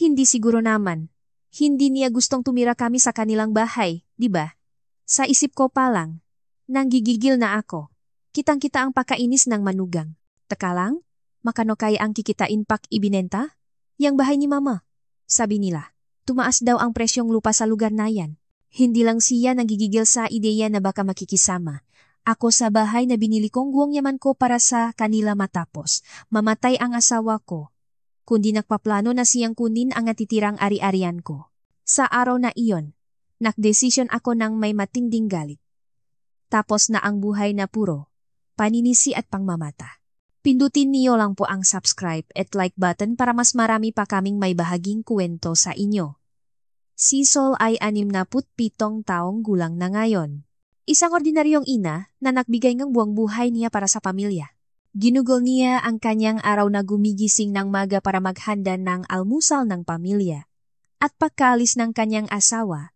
Hindi siguro naman. Hindi niya gustong tumira kami sa kanilang bahay, di ba? Sa isip ko pa lang. Nanggigigil na ako. Kitang-kita ang pakainis ng manugang. Teka lang, makano kaya ang kikitain pak ibinenta? Yang bahay ni mama. Sabi nila, tumaas daw ang presyong lupa sa lugar na yan. Hindi lang siya nagigigil sa ideya na baka makikisama. Ako sa bahay na binili kong buong yaman ko para sa kanila matapos mamatay ang asawa ko. Kundi nagpaplano na siyang kunin ang natitirang ari-arian ko. Sa araw na iyon, nakdesisyon ako ng may matinding galit. Tapos na ang buhay na puro paninisi at pangmamata. Pindutin niyo lang po ang subscribe at like button para mas marami pa kaming may bahaging kwento sa inyo. Si Sol ay 67 taong gulang na ngayon. Isang ordinaryong ina na nagbigay ng buwang buhay niya para sa pamilya. Ginugol niya ang kanyang araw na gumigising ng maga para maghanda ng almusal ng pamilya. At pagkaalis ng kanyang asawa,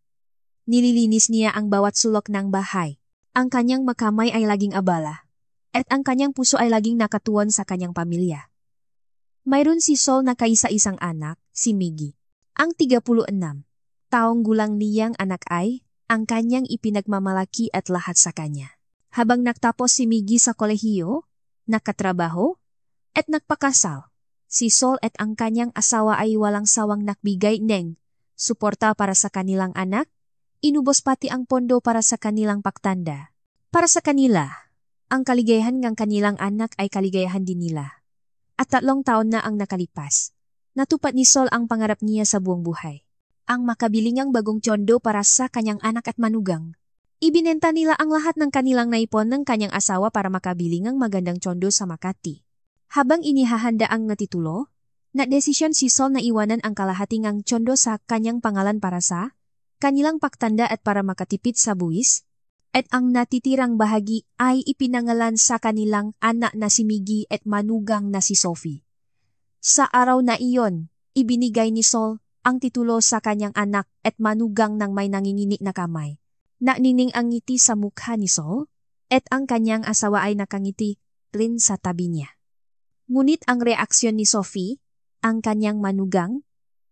nililinis niya ang bawat sulok ng bahay. Ang kanyang makamay ay laging abala. At ang kanyang puso ay laging nakatuon sa kanyang pamilya. Mayroon si Sol na kaisa-isang anak, si Miggy. Ang 36 taong gulang niyang anak ay ang kanyang ipinagmamalaki at lahat sa kanya. Habang nagtapos si Miggy sa kolehiyo, nakatrabaho, at nagpakasal, si Sol at ang kanyang asawa ay walang sawang nakbigay ng suporta para sa kanilang anak, inubos pati ang pondo para sa kanilang paktanda. Para sa kanila, ang kaligayahan ng kanilang anak ay kaligayahan din nila. At 3 taon na ang nakalipas. Natupad ni Sol ang pangarap niya sa buong buhay. Ang makabiling ang bagong tyondo para sa kanyang anak at manugang. Ibinenta nila ang lahat ng kanilang naipon ng kanyang asawa para makabiling ang magandang tyondo sa Makati. Habang inihahanda ang natitulo, nadesisyon si Sol na iwanan ang kalahating ang tyondo sa kanyang pangalan para sa kanilang paktanda at para makatipid sa buwis. At ang natitirang bahagi ay ipinangalan sa kanilang anak na si Miggy at manugang na si Sophie. Sa araw na iyon, ibinigay ni Sol ang titulo sa kanyang anak at manugang ng may nanginginig na kamay. Nanining ang ngiti sa mukha ni Sol at ang kanyang asawa ay nakangiti rin sa tabi niya. Ngunit ang reaksyon ni Sophie, ang kanyang manugang,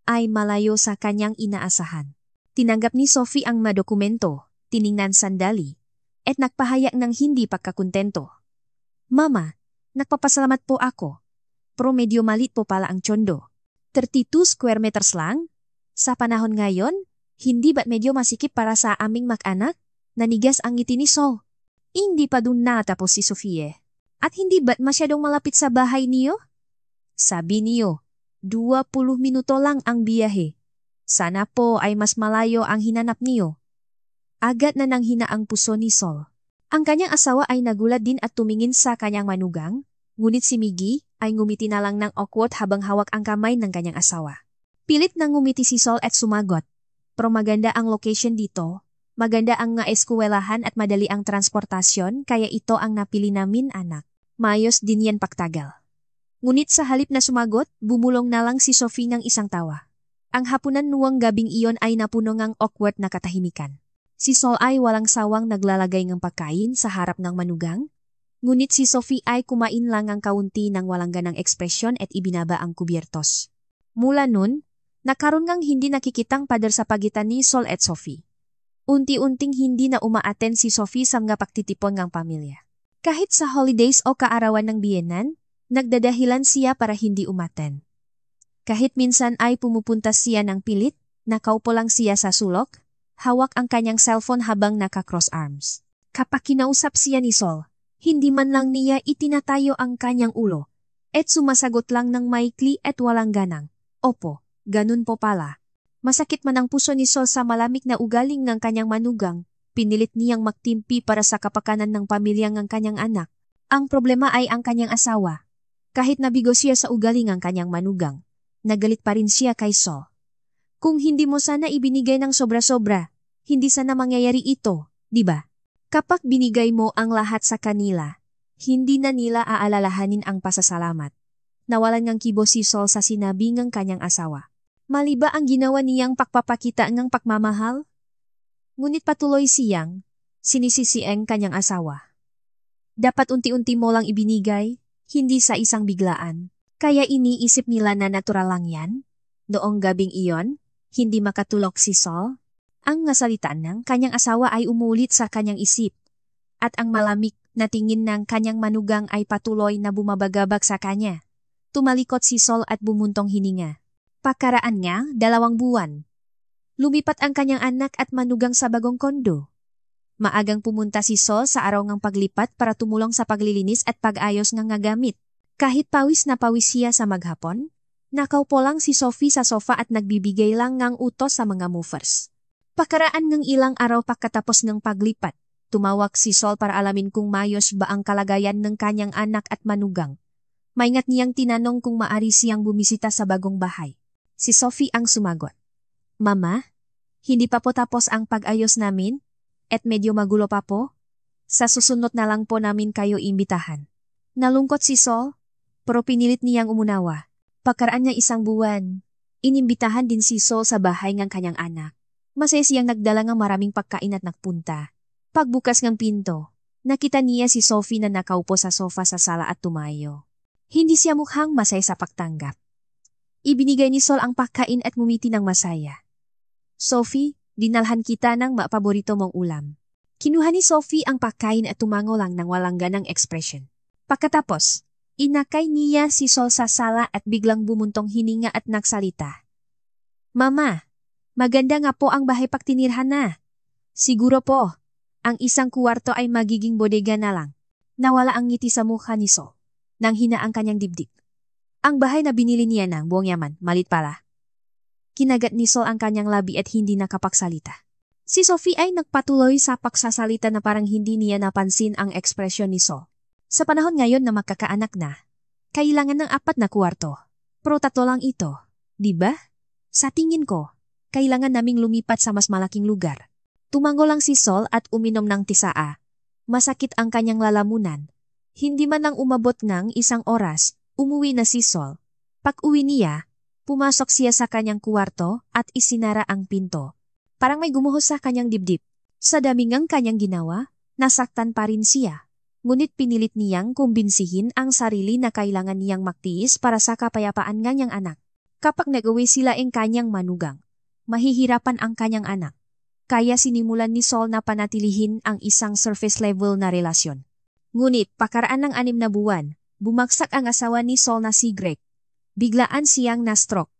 ay malayo sa kanyang inaasahan. Tinanggap ni Sophie ang madokumento. Tiningnan sandali, at nagpahayag ng hindi pagkakontento. Mama, nagpapasalamat po ako. Pero medyo malit po pala ang tyondo. 32 square meters lang? Sa panahon ngayon, hindi ba't medyo masikip para sa aming mag-anak? Nanigas ang ngiti ni Sol. Hindi pa dun natapos si Sofie. At hindi ba't masyadong malapit sa bahay niyo? Sabi niyo, 20 minuto lang ang biyahe. Sana po ay mas malayo ang hinanap niyo. Agad na nanghina ang puso ni Sol. Ang kanyang asawa ay nagulat din at tumingin sa kanyang manugang, ngunit si Miggy ay ngumiti na lang ng awkward habang hawak ang kamay ng kanyang asawa. Pilit na ngumiti si Sol at sumagot. Pero maganda ang location dito, maganda ang eskwelahan at madali ang transportasyon kaya ito ang napili namin anak. Mayos din yan pagtagal. Ngunit sa halip na sumagot, bumulong na lang si Sophie ng isang tawa. Ang hapunan nuwang gabing iyon ay napuno ng awkward na katahimikan. Si Sol ay walang sawang naglalagay ng pagkain sa harap ng manugang, ngunit si Sophie ay kumain lang ang kaunti ng walang ganang ekspresyon at ibinaba ang kubyertos. Mula nun, nakaroon ngang hindi nakikitang pader sa pagitan ni Sol at Sophie. Unti-unting hindi na umaaten si Sophie sa mga pagtitipon ng pamilya. Kahit sa holidays o kaarawan ng biyenan, nagdadahilan siya para hindi umaten. Kahit minsan ay pumupunta siya ng pilit, nakaupo lang siya sa sulok, hawak ang kanyang cellphone habang naka-cross arms. Kapag kinausap siya ni Sol, hindi man lang niya itinatayo ang kanyang ulo, at sumasagot lang ng maikli at walang ganang. Opo, ganun po pala. Masakit man ang puso ni Sol sa malamig na ugaling ng kanyang manugang, pinilit niyang magtimpi para sa kapakanan ng pamilya ng kanyang anak. Ang problema ay ang kanyang asawa. Kahit nabigo siya sa ugaling ng kanyang manugang, nagalit pa rin siya kay Sol. Kung hindi mo sana ibinigay ng sobra-sobra, hindi sana mangyayari ito, di ba? Kapag binigay mo ang lahat sa kanila, hindi na nila aalalahanin ang pasasalamat. Nawalan ng kibo si Sol sa sinabi ng kanyang asawa. Mali ba ang ginawa niyang pagpapakita ng pagmamahal? Ngunit patuloy siyang sinisisi ang kanyang asawa. Dapat unti-unti mo lang ibinigay, hindi sa isang biglaan. Kaya iniisip nila na natural lang yan? Noong gabing iyon, hindi makatulog si Sol. Ang nasalitaan ng kanyang asawa ay umulit sa kanyang isip, at ang malamig na tingin ng kanyang manugang ay patuloy na bumabagabag sa kanya. Tumalikot si Sol at bumuntong hininga. Pakaraan nga, 2 buwan. Lumipat ang kanyang anak at manugang sa bagong kondo. Maagang pumunta si Sol sa araw ng paglipat para tumulong sa paglilinis at pag-ayos ng gamit. Kahit pawis na pawis siya sa maghapon, nakaupo lang si Sophie sa sofa at nagbibigay lang ng utos sa mga movers. Pakaraan ng ilang araw pagkatapos ng paglipat, tumawag si Sol para alamin kung mayos ba ang kalagayan ng kanyang anak at manugang. Maingat niyang tinanong kung maari siyang bumisita sa bagong bahay. Si Sophie ang sumagot. Mama, hindi pa po tapos ang pag-ayos namin, at medyo magulo pa po. Sa susunod na lang po namin kayo imbitahan. Nalungkot si Sol, pero pinilit niyang umunawa. Pagkaraan niya 1 buwan, inimbitahan din si Sol sa bahay ng kanyang anak. Masaya siyang nagdala ng maraming pagkain at nagpunta. Pagbukas ng pinto, nakita niya si Sophie na nakaupo sa sofa sa sala at tumayo. Hindi siya mukhang masaya sa pagtanggap. Ibinigay ni Sol ang pagkain at ngumiti ng masaya. Sophie, dinalhan kita ng paborito mong ulam. Kinuha ni Sophie ang pagkain at tumango lang ng walang ganang ekspresyon. Pagkatapos, inakay niya si Sol sa sala at biglang bumuntong hininga at nagsalita. Mama, maganda nga po ang bahay pagtinirhan na. Siguro po, ang 1 kwarto ay magiging bodega na lang. Nawala ang ngiti sa mukha ni Sol nang hina ang kanyang dibdib. Ang bahay na binili niya ng buong yaman, malit pala. Kinagat ni Sol ang kanyang labi at hindi nakapagsalita. Si Sophie ay nagpatuloy sa pagsasalita na parang hindi niya napansin ang ekspresyon ni Sol. Sa panahon ngayon na magkakaanak na, kailangan ng 4 na kwarto. Pero 3 lang ito, di ba? Sa tingin ko, kailangan naming lumipat sa mas malaking lugar. Tumango lang si Sol at uminom ng tisaa. Masakit ang kanyang lalamunan. Hindi man lang umabot ng 1 oras, umuwi na si Sol. Pag-uwi niya, pumasok siya sa kanyang kwarto at isinara ang pinto. Parang may gumuhos sa kanyang dibdib. Sa dami ngang kanyang ginawa, nasaktan pa rin siya. Ngunit pinilit niyang kumbinsihin ang sarili na kailangan niyang magtiis para sa kapayapaan ng niyang anak. Kapag nag-uwi sila ang kanyang manugang, mahihirapan ang kanyang anak. Kaya sinimulan ni Sol na panatilihin ang isang surface level na relasyon. Ngunit pakaraan ng 6 na buwan, bumagsak ang asawa ni Sol na si Greg. Biglaan siyang na-stroke.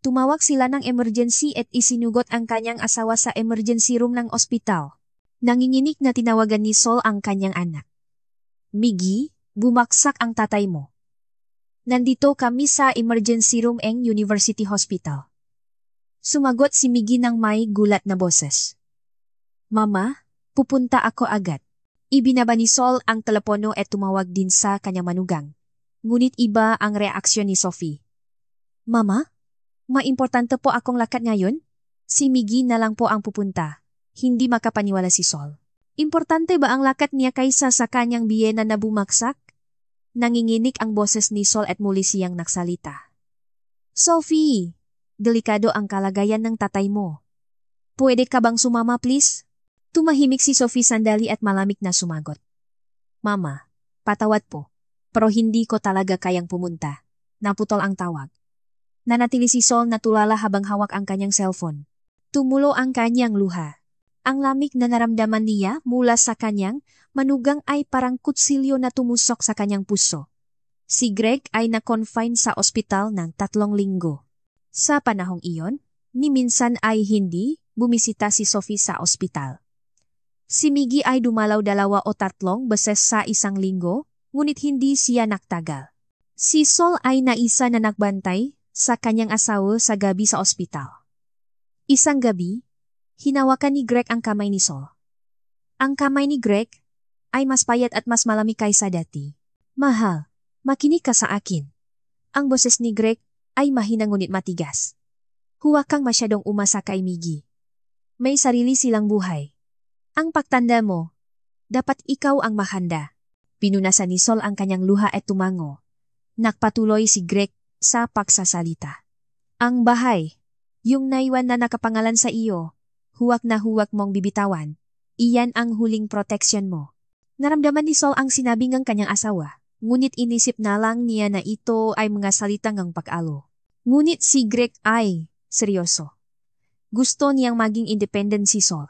Tumawag sila ng emergency at isinugot ang kanyang asawa sa emergency room ng ospital. Nanginginig na tinawagan ni Sol ang kanyang anak. Miggy, bumagsak ang tatay mo. Nandito kami sa emergency room ng University Hospital. Sumagot si Miggy ng may gulat na boses. Mama, pupunta ako agad. Ibinaba ni Sol ang telepono at tumawag din sa kanyang manugang. Ngunit iba ang reaksyon ni Sophie. Mama, maimportante po akong lakad ngayon? Si Miggy na lang po ang pupunta. Hindi makapaniwala si Sol. Importante ba ang lakad niya kaysa sa kanyang biyena na bumagsak? Nanginginig ang boses ni Sol at muli siyang nagsalita. Sophie, delikado ang kalagayan ng tatay mo. Pwede ka bang sumama please? Tumahimik si Sophie sandali at malamig na sumagot. Mama, patawad po, pero hindi ko talaga kayang pumunta. Naputol ang tawag. Nanatili si Sol na tulala habang hawak ang kanyang cellphone. Tumulo ang kanyang luha. Ang lamig na naramdaman niya mula sa kanyang manugang ay parang kutsilyo na tumusok sa kanyang puso. Si Greg ay na-confine sa ospital ng 3 linggo. Sa panahong iyon, ni minsan ay hindi bumisita si Sophie sa ospital. Si Miggy ay dumalaw 2 o 3 beses sa 1 linggo, ngunit hindi siya nagtagal. Si Sol ay naisa na nagbantay sa kanyang asawa sa gabi sa ospital. Isang gabi, hinawakan ni Greg ang kamay ni Sol. Ang kamay ni Greg ay mas payat at mas malamig kaysa dati. Mahal, makinig ka sa akin. Ang boses ni Greg ay mahina ngunit matigas. Huwag kang masyadong umasa kay Miggy. May sarili silang buhay. Ang pagtanda mo, dapat ikaw ang mahanda. Pinunasan ni Sol ang kanyang luha at tumango. Nagpatuloy si Greg sa pagsasalita. Ang bahay, yung naiwan na nakapangalan sa iyo, huwag na huwag mong bibitawan. Iyan ang huling proteksyon mo. Naramdaman ni Sol ang sinabi ng kanyang asawa, ngunit inisip na lang niya na ito ay mga salita ng pag-alo. Ngunit si Greg ay seryoso. Gusto niyang maging independent si Sol.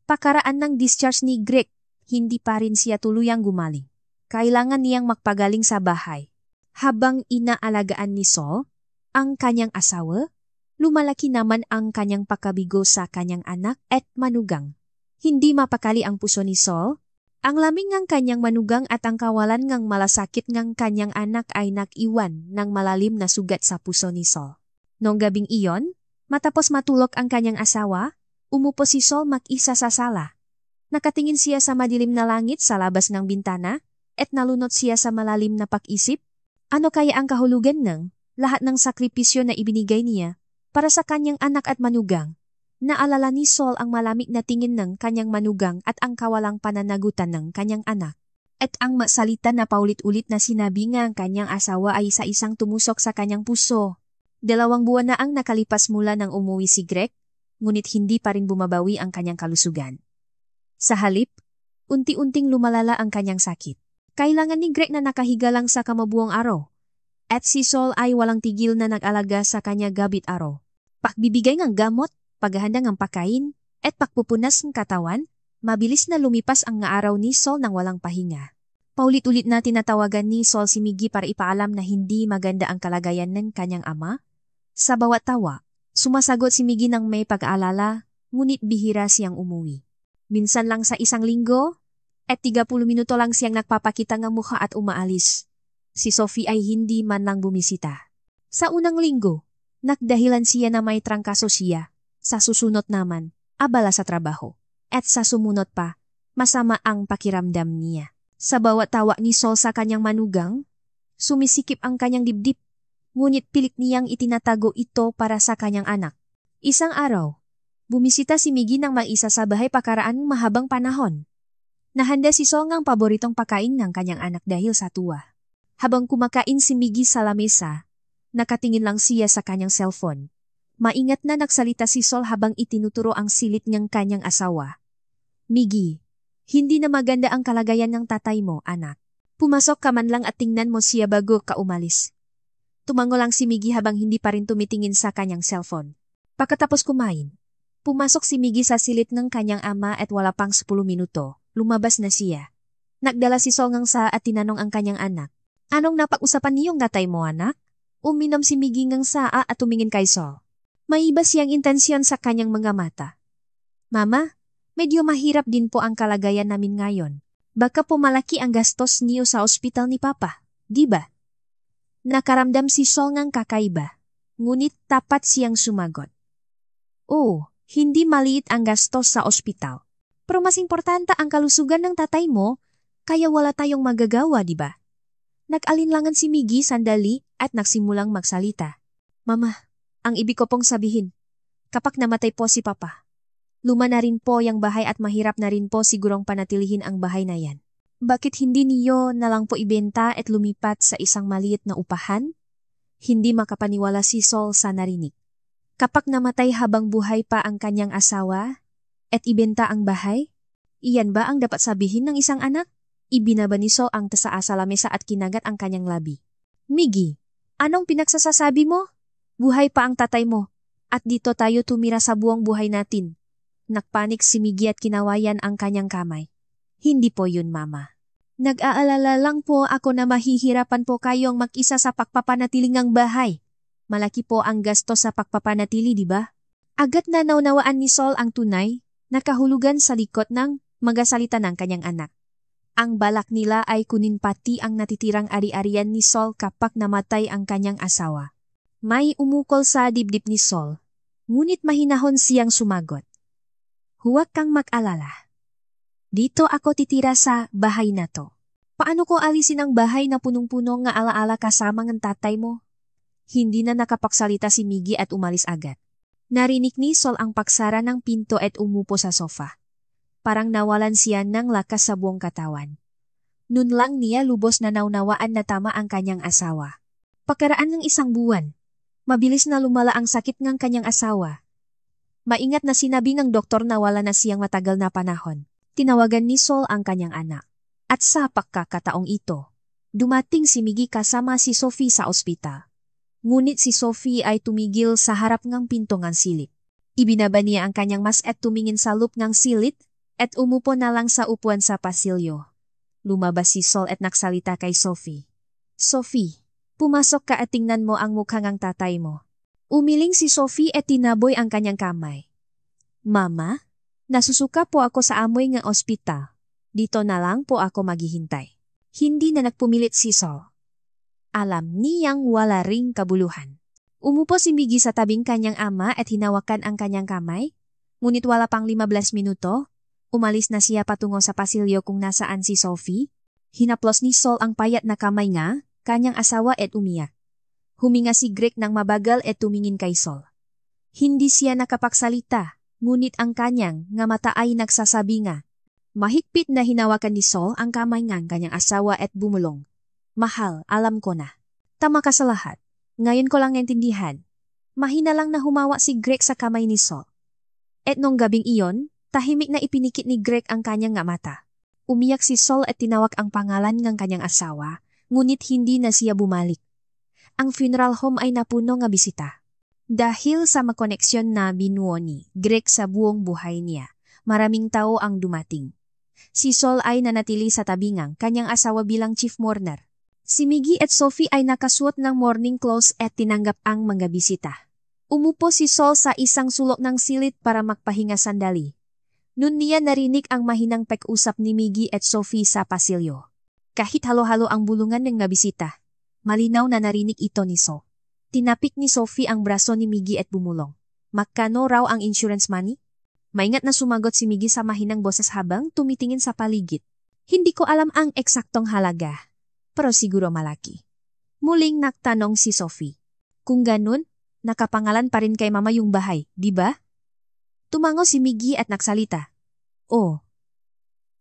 Pakaraan ng discharge ni Greg, hindi pa rin siya tuluyang gumaling. Kailangan niyang magpagaling sa bahay. Habang inaalagaan ni Sol ang kanyang asawa, lumalaki naman ang kanyang pakabigo sa kanyang anak at manugang. Hindi mapakali ang puso ni Sol. Ang lamig ng kanyang manugang at ang kawalan ng malasakit ng kanyang anak ay nakiwan ng malalim na sugat sa puso ni Sol. Noong gabing iyon, matapos matulog ang kanyang asawa, umupo si Sol mag-isa sa sala. Nakatingin siya sa madilim na langit sa labas ng bintana at nalunod siya sa malalim na pag-isip. Ano kaya ang kahulugan ng lahat ng sakripisyo na ibinigay niya para sa kanyang anak at manugang? Naalala ni Sol ang malamig na tingin ng kanyang manugang at ang kawalang pananagutan ng kanyang anak. At ang masalita na paulit-ulit na sinabi nga ang kanyang asawa ay isa-isang tumusok sa kanyang puso. 2 buwan na ang nakalipas mula nang umuwi si Greg, ngunit hindi pa rin bumabawi ang kanyang kalusugan. Sa halip, unti-unting lumalala ang kanyang sakit. Kailangan ni Greg na nakahiga lang sa kamabuang araw. At si Sol ay walang tigil na nag-alaga sa kanya gabit araw. Pagbibigay ng gamot, paghahanda ng pagkain, at pagpupunas ng katawan, mabilis na lumipas ang nga araw ni Sol nang walang pahinga. Paulit-ulit na tinatawagan ni Sol si Miggy para ipaalam na hindi maganda ang kalagayan ng kanyang ama. Sa bawat tawa, sumasagot si Miggy ng may pag-aalala, ngunit bihira siyang umuwi. Minsan lang sa isang linggo, at 30 minuto lang siyang nagpapakita ng mukha at umaalis. Si Sophie ay hindi man lang bumisita. Sa unang linggo, nagdahilan siya na may trangkaso siya. Sa susunod naman, abala sa trabaho. At sa sumunod pa, masama ang pakiramdam niya. Sa bawat tawa ni Sol sa kanyang manugang, sumisikip ang kanyang dibdib. Ngunit pilit niyang itinatago ito para sa kanyang anak. Isang araw, bumisita si Miggy ng mag-isa sa bahay pakaraan ng mahabang panahon. Nahanda si Sol ng paboritong pagkain ng kanyang anak dahil sa tuwa. Habang kumakain si Miggy sa lamesa, nakatingin lang siya sa kanyang cellphone. Maingat na nagsalita si Sol habang itinuturo ang silit ng kanyang asawa. Miggy, hindi na maganda ang kalagayan ng tatay mo, anak. Pumasok ka man lang at tingnan mo siya bago ka umalis. Tumango lang si Miggy habang hindi pa rin tumitingin sa kanyang cellphone. Pagkatapos kumain, pumasok si Miggy sa silit ng kanyang ama at wala pang 10 minuto, lumabas na siya. Nagdala si Sol ng sa at tinanong ang kanyang anak. Anong napag-usapan niyong tatay mo, anak? Uminom si Miggy ng saa at tumingin kay Sol. May iba siyang intensyon sa kanyang mga mata. Mama, medyo mahirap din po ang kalagayan namin ngayon. Baka po malaki ang gastos niyo sa ospital ni Papa, di ba? Nakaramdam si Sol ng kakaiba, ngunit tapat siyang sumagot. Oo, hindi maliit ang gastos sa ospital. Pero mas importante ang kalusugan ng tatay mo, kaya wala tayong magagawa, di ba? Nag-alinlangan si Miggy sandali at nagsimulang magsalita. Mama, ang ibig ko pong sabihin, kapag namatay po si Papa, luma na rin po yung bahay at mahirap na rin po sigurong panatilihin ang bahay na yan. Bakit hindi niyo na lang po ibenta at lumipat sa isang maliit na upahan? Hindi makapaniwala si Sol sa narinig. Kapag namatay habang buhay pa ang kanyang asawa at ibenta ang bahay, iyan ba ang dapat sabihin ng isang anak? Ibinaba ni Sol ang tasaa sa lamesa at kinagat ang kanyang labi. Miggy, anong pinagsasasabi mo? Buhay pa ang tatay mo, at dito tayo tumira sa buong buhay natin. Nagpanik si Miggy at kinawayan ang kanyang kamay. Hindi po yun, Mama. Nag-aalala lang po ako na mahihirapan po kayong mag-isa sa pagpapanatiling ng bahay. Malaki po ang gasto sa pagpapanatili, di ba? Agad na naunawaan ni Sol ang tunay, nakahulugan sa likod ng magasalita ng kanyang anak. Ang balak nila ay kunin pati ang natitirang ari-arian ni Sol kapag namatay ang kanyang asawa. May umukol sa dibdib ni Sol, ngunit mahinahon siyang sumagot. Huwag kang mag-alala. Dito ako titira sa bahay na to. Paano ko alisin ang bahay na punong-puno ng alaala kasama ng tatay mo? Hindi na nakapagsalita si Miggy at umalis agad. Narinig ni Sol ang pagsara ng pinto at umupo sa sofa. Parang nawalan siya ng lakas sa buong katawan. Nun lang niya lubos na naunawaan na tama ang kanyang asawa. Pagkaraan ng 1 buwan, mabilis na lumala ang sakit ng kanyang asawa. Maingat na sinabi ng doktor na wala na siyang matagal na panahon. Tinawagan ni Sol ang kanyang anak. At sa pagkakataong ito, dumating si Miggy kasama si Sophie sa ospital. Ngunit si Sophie ay tumigil sa harap ngang pinto ngang silid. Ibinaba niya ang kanyang mas at tumingin sa loop ngang silid at umupo na lang sa upuan sa pasilyo. Lumabas si Sol at nagsalita kay Sophie. Sophie, pumasok ka at tingnan mo ang mukha ngang tatay mo. Umiling si Sophie at tinaboy ang kanyang kamay. Mama, nasusuka po ako sa amoy ng ospital. Dito na lang po ako maghihintay. Hindi na nagpumilit si Sol. Alam niyang wala ring kabuluhan. Umupo si Miggy sa tabing kanyang ama at hinawakan ang kanyang kamay. Ngunit wala pang 15 minuto, umalis na siya patungo sa pasilyo kung nasaan si Sophie. Hinaplos ni Sol ang payat na kamay nga, kanyang asawa at umiyak. Huminga si Greg ng mabagal at tumingin kay Sol. Hindi siya nakapagsalita, ngunit ang kanyang nga mata ay nagsasabi nga. Mahigpit na hinawakan ni Sol ang kamay ng kanyang asawa at bumulong. Mahal, alam ko na. Tama ka sa lahat. Ngayon ko lang naintindihan. Mahina lang na humawa si Greg sa kamay ni Sol. At nung gabing iyon, tahimik na ipinikit ni Greg ang kanyang nga mata. Umiyak si Sol at tinawag ang pangalan ng kanyang asawa, ngunit hindi na siya bumalik. Ang funeral home ay napuno nga bisita. Dahil sa makoneksyon na binuo ni Greg sa buong buhay niya, maraming tao ang dumating. Si Sol ay nanatili sa tabingang kanyang asawa bilang chief mourner. Si Miggy at Sophie ay nakasuot ng morning clothes at tinanggap ang mga bisita. Umupo si Sol sa isang sulok ng silid para magpahinga sandali. Noon niya narinig ang mahinang pag-usap ni Miggy at Sophie sa pasilyo. Kahit halo-halo ang bulungan ng mga bisita, malinaw na narinig ito ni Sol. Tinapik ni Sophie ang braso ni Miggy at bumulong. Magkano raw ang insurance money? Maingat na sumagot si Miggy sa mahinang boses habang tumitingin sa paligid. Hindi ko alam ang eksaktong halaga. Pero siguro malaki. Muling nagtanong si Sophie. Kung ganun, nakapangalan pa rin kay mama yung bahay, di ba? Tumango si Miggy at nagsalita. Oo.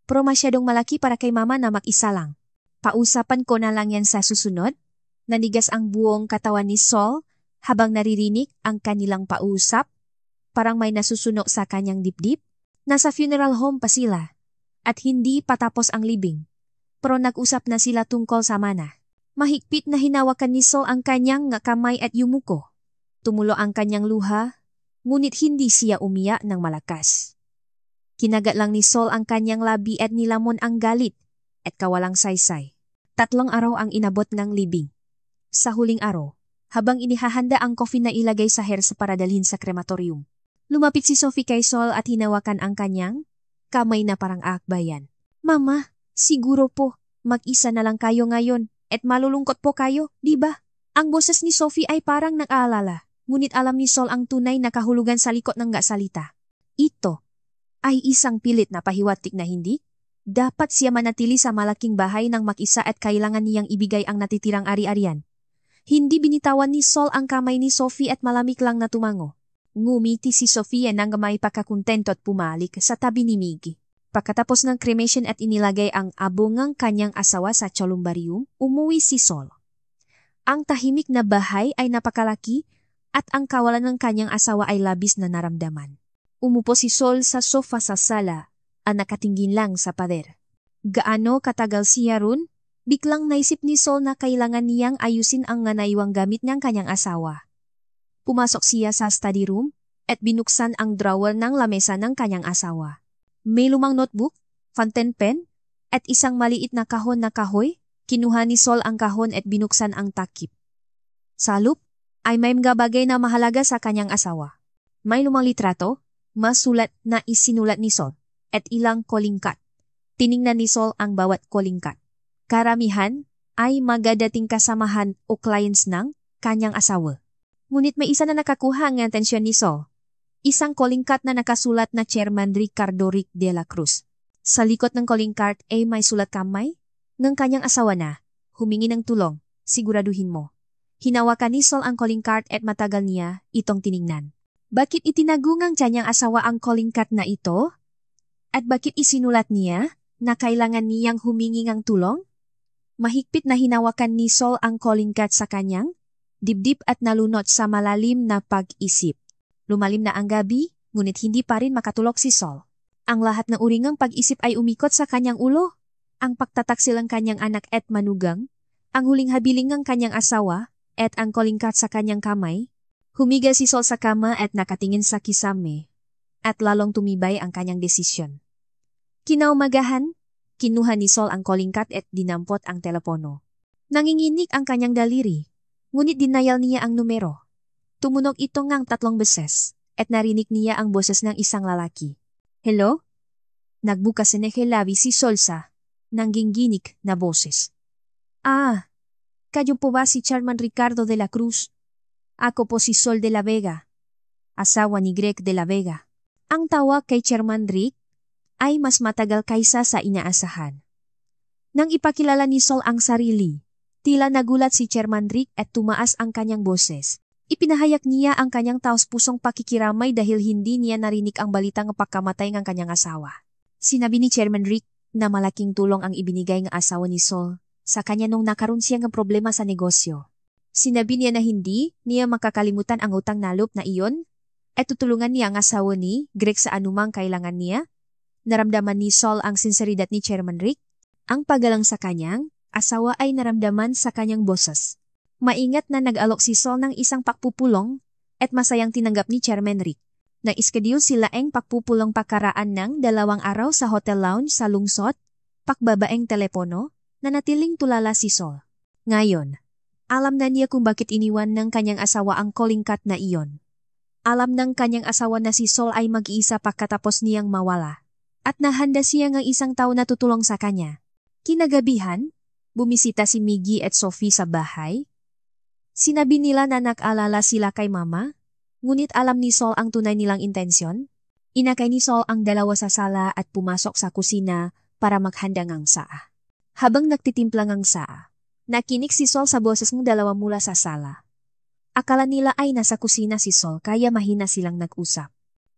Pero masyadong malaki para kay mama na mag-isa lang. Pausapan ko na lang yan sa susunod. Nanigas ang buong katawan ni Sol habang naririnig ang kanilang pausap. Parang may nasusunog sa kanyang dibdib. Nasa funeral home pa sila. At hindi patapos ang libing. Pero nag-usap na sila tungkol sa mana. Mahigpit na hinawakan ni Sol ang kanyang kamay at yumuko. Tumulo ang kanyang luha, ngunit hindi siya umiyak ng malakas. Kinagat lang ni Sol ang kanyang labi at nilamon ang galit at kawalang saysay. 3 araw ang inabot ng libing. Sa huling araw, habang inihahanda ang coffee na ilagay sa hearse para dalhin sa krematorium, lumapit si Sophie kay Sol at hinawakan ang kanyang kamay na parang akbayan. Mama, siguro po, mag-isa na lang kayo ngayon at malulungkot po kayo, di ba? Ang boses ni Sophie ay parang nag-aalala, ngunit alam ni Sol ang tunay na kahulugan sa likod ng salita. Ito ay isang pilit na pahiwatig na hindi. Dapat siya manatili sa malaking bahay ng mag-isa at kailangan niyang ibigay ang natitirang ari-arian. Hindi binitawan ni Sol ang kamay ni Sophie at malamig lang na tumango. Ngumiti si Sophie nang may pagkakontento at pumalik sa tabi ni Miggy. Pagkatapos ng cremation at inilagay ang abungang kanyang asawa sa columbarium, umuwi si Sol. Ang tahimik na bahay ay napakalaki at ang kawalan ng kanyang asawa ay labis na naramdaman. Umupo si Sol sa sofa sa sala at nakatingin lang sa pader. Gaano katagal siya ron? Biglang naisip ni Sol na kailangan niyang ayusin ang naiwang gamit ng kanyang asawa. Pumasok siya sa study room at binuksan ang drawer ng lamesa ng kanyang asawa. May lumang notebook, fountain pen, at isang maliit na kahon na kahoy. Kinuha ni Sol ang kahon at binuksan ang takip. Sa loob ay may mga bagay na mahalaga sa kanyang asawa. May lumang litrato, masulat na isinulat ni Sol, at ilang calling card. Tiningnan ni Sol ang bawat calling card. Karamihan ay magadating kasamahan o clients ng kanyang asawa. Ngunit may isa na nakakuha ang atensyon ni Sol. Isang calling card na nakasulat na Chairman Ricardo Rick de la Cruz. Sa likod ng calling card ay may sulat kamay ng kanyang asawa na, humingi ng tulong, siguraduhin mo. Hinawakan ni Sol ang calling card at matagal niya itong tiningnan. Bakit itinagungang kanyang asawa ang calling card na ito? At bakit isinulat niya na kailangan niyang humingi ng tulong? Mahigpit na hinawakan ni Sol ang calling card sa kanyang dibdib at nalunod sa malalim na pag-isip. Lumalim na ang gabi, ngunit hindi pa rin makatulog si Sol. Ang lahat ng uringang pag-isip ay umikot sa kanyang ulo. Ang pagtataksil ng kanyang anak at manugang, ang huling habiling ng kanyang asawa, at ang kolingkat sa kanyang kamay. Humiga si Sol sa kama at nakatingin sa kisame, at lalong tumibay ang kanyang desisyon. Kinaumagahan, kinuha ni Sol ang kolingkat at dinampot ang telepono. Nanginginig ang kanyang daliri, ngunit dinayal niya ang numero. Tumunog ito ngang 3 beses, at narinig niya ang boses ng isang lalaki. Hello? Nagbukas ng labi si Sol sa nangginginig na boses. Ah, kayo po ba si Chairman Ricardo de la Cruz? Ako po si Sol de la Vega, asawa ni Greg de la Vega. Ang tawag kay Chairman Rick ay mas matagal kaysa sa inaasahan. Nang ipakilala ni Sol ang sarili, tila nagulat si Chairman Rick at tumaas ang kanyang boses. Ipinahayag niya ang kanyang taos-pusong pakikiramay dahil hindi niya narinig ang balitang pagkamatay ng kanyang asawa. Sinabi ni Chairman Rick na malaking tulong ang ibinigay ng asawa ni Sol sa kanya nung nakaroon siya ng problema sa negosyo. Sinabi niya na hindi niya makakalimutan ang utang na loob na iyon at tutulungan niya ang asawa ni Greg sa anumang kailangan niya. Naramdaman ni Sol ang sinseridad ni Chairman Rick. Ang paggalang sa kanyang asawa ay naramdaman sa kanyang boses. Maingat na nag-alok si Sol ng isang pakpupulong at masayang tinanggap ni Chairman Rick. Na-schedule sila ang pakpupulong pakaraan ng 2 araw sa hotel lounge sa lungsod, pakbabaeng telepono, na natiling tulala si Sol. Ngayon, alam na niya kung bakit iniwan ng kanyang asawa ang kolingkat na iyon. Alam ng kanyang asawa na si Sol ay mag-iisa pagkatapos niyang mawala. At nahanda siya ng isang tao na tutulong sa kanya. Kinagabihan, bumisita si Miggy at Sophie sa bahay. Sinabi nila na nag-alala sila kay Mama, ngunit alam ni Sol ang tunay nilang intensyon. Inakay ni Sol ang dalawa sa sala at pumasok sa kusina para maghanda ng saa. Habang nagtitimpla ng saa, nakinig si Sol sa boses ng dalawa mula sa sala. Akala nila ay nasa kusina si Sol kaya mahina silang nag-usap.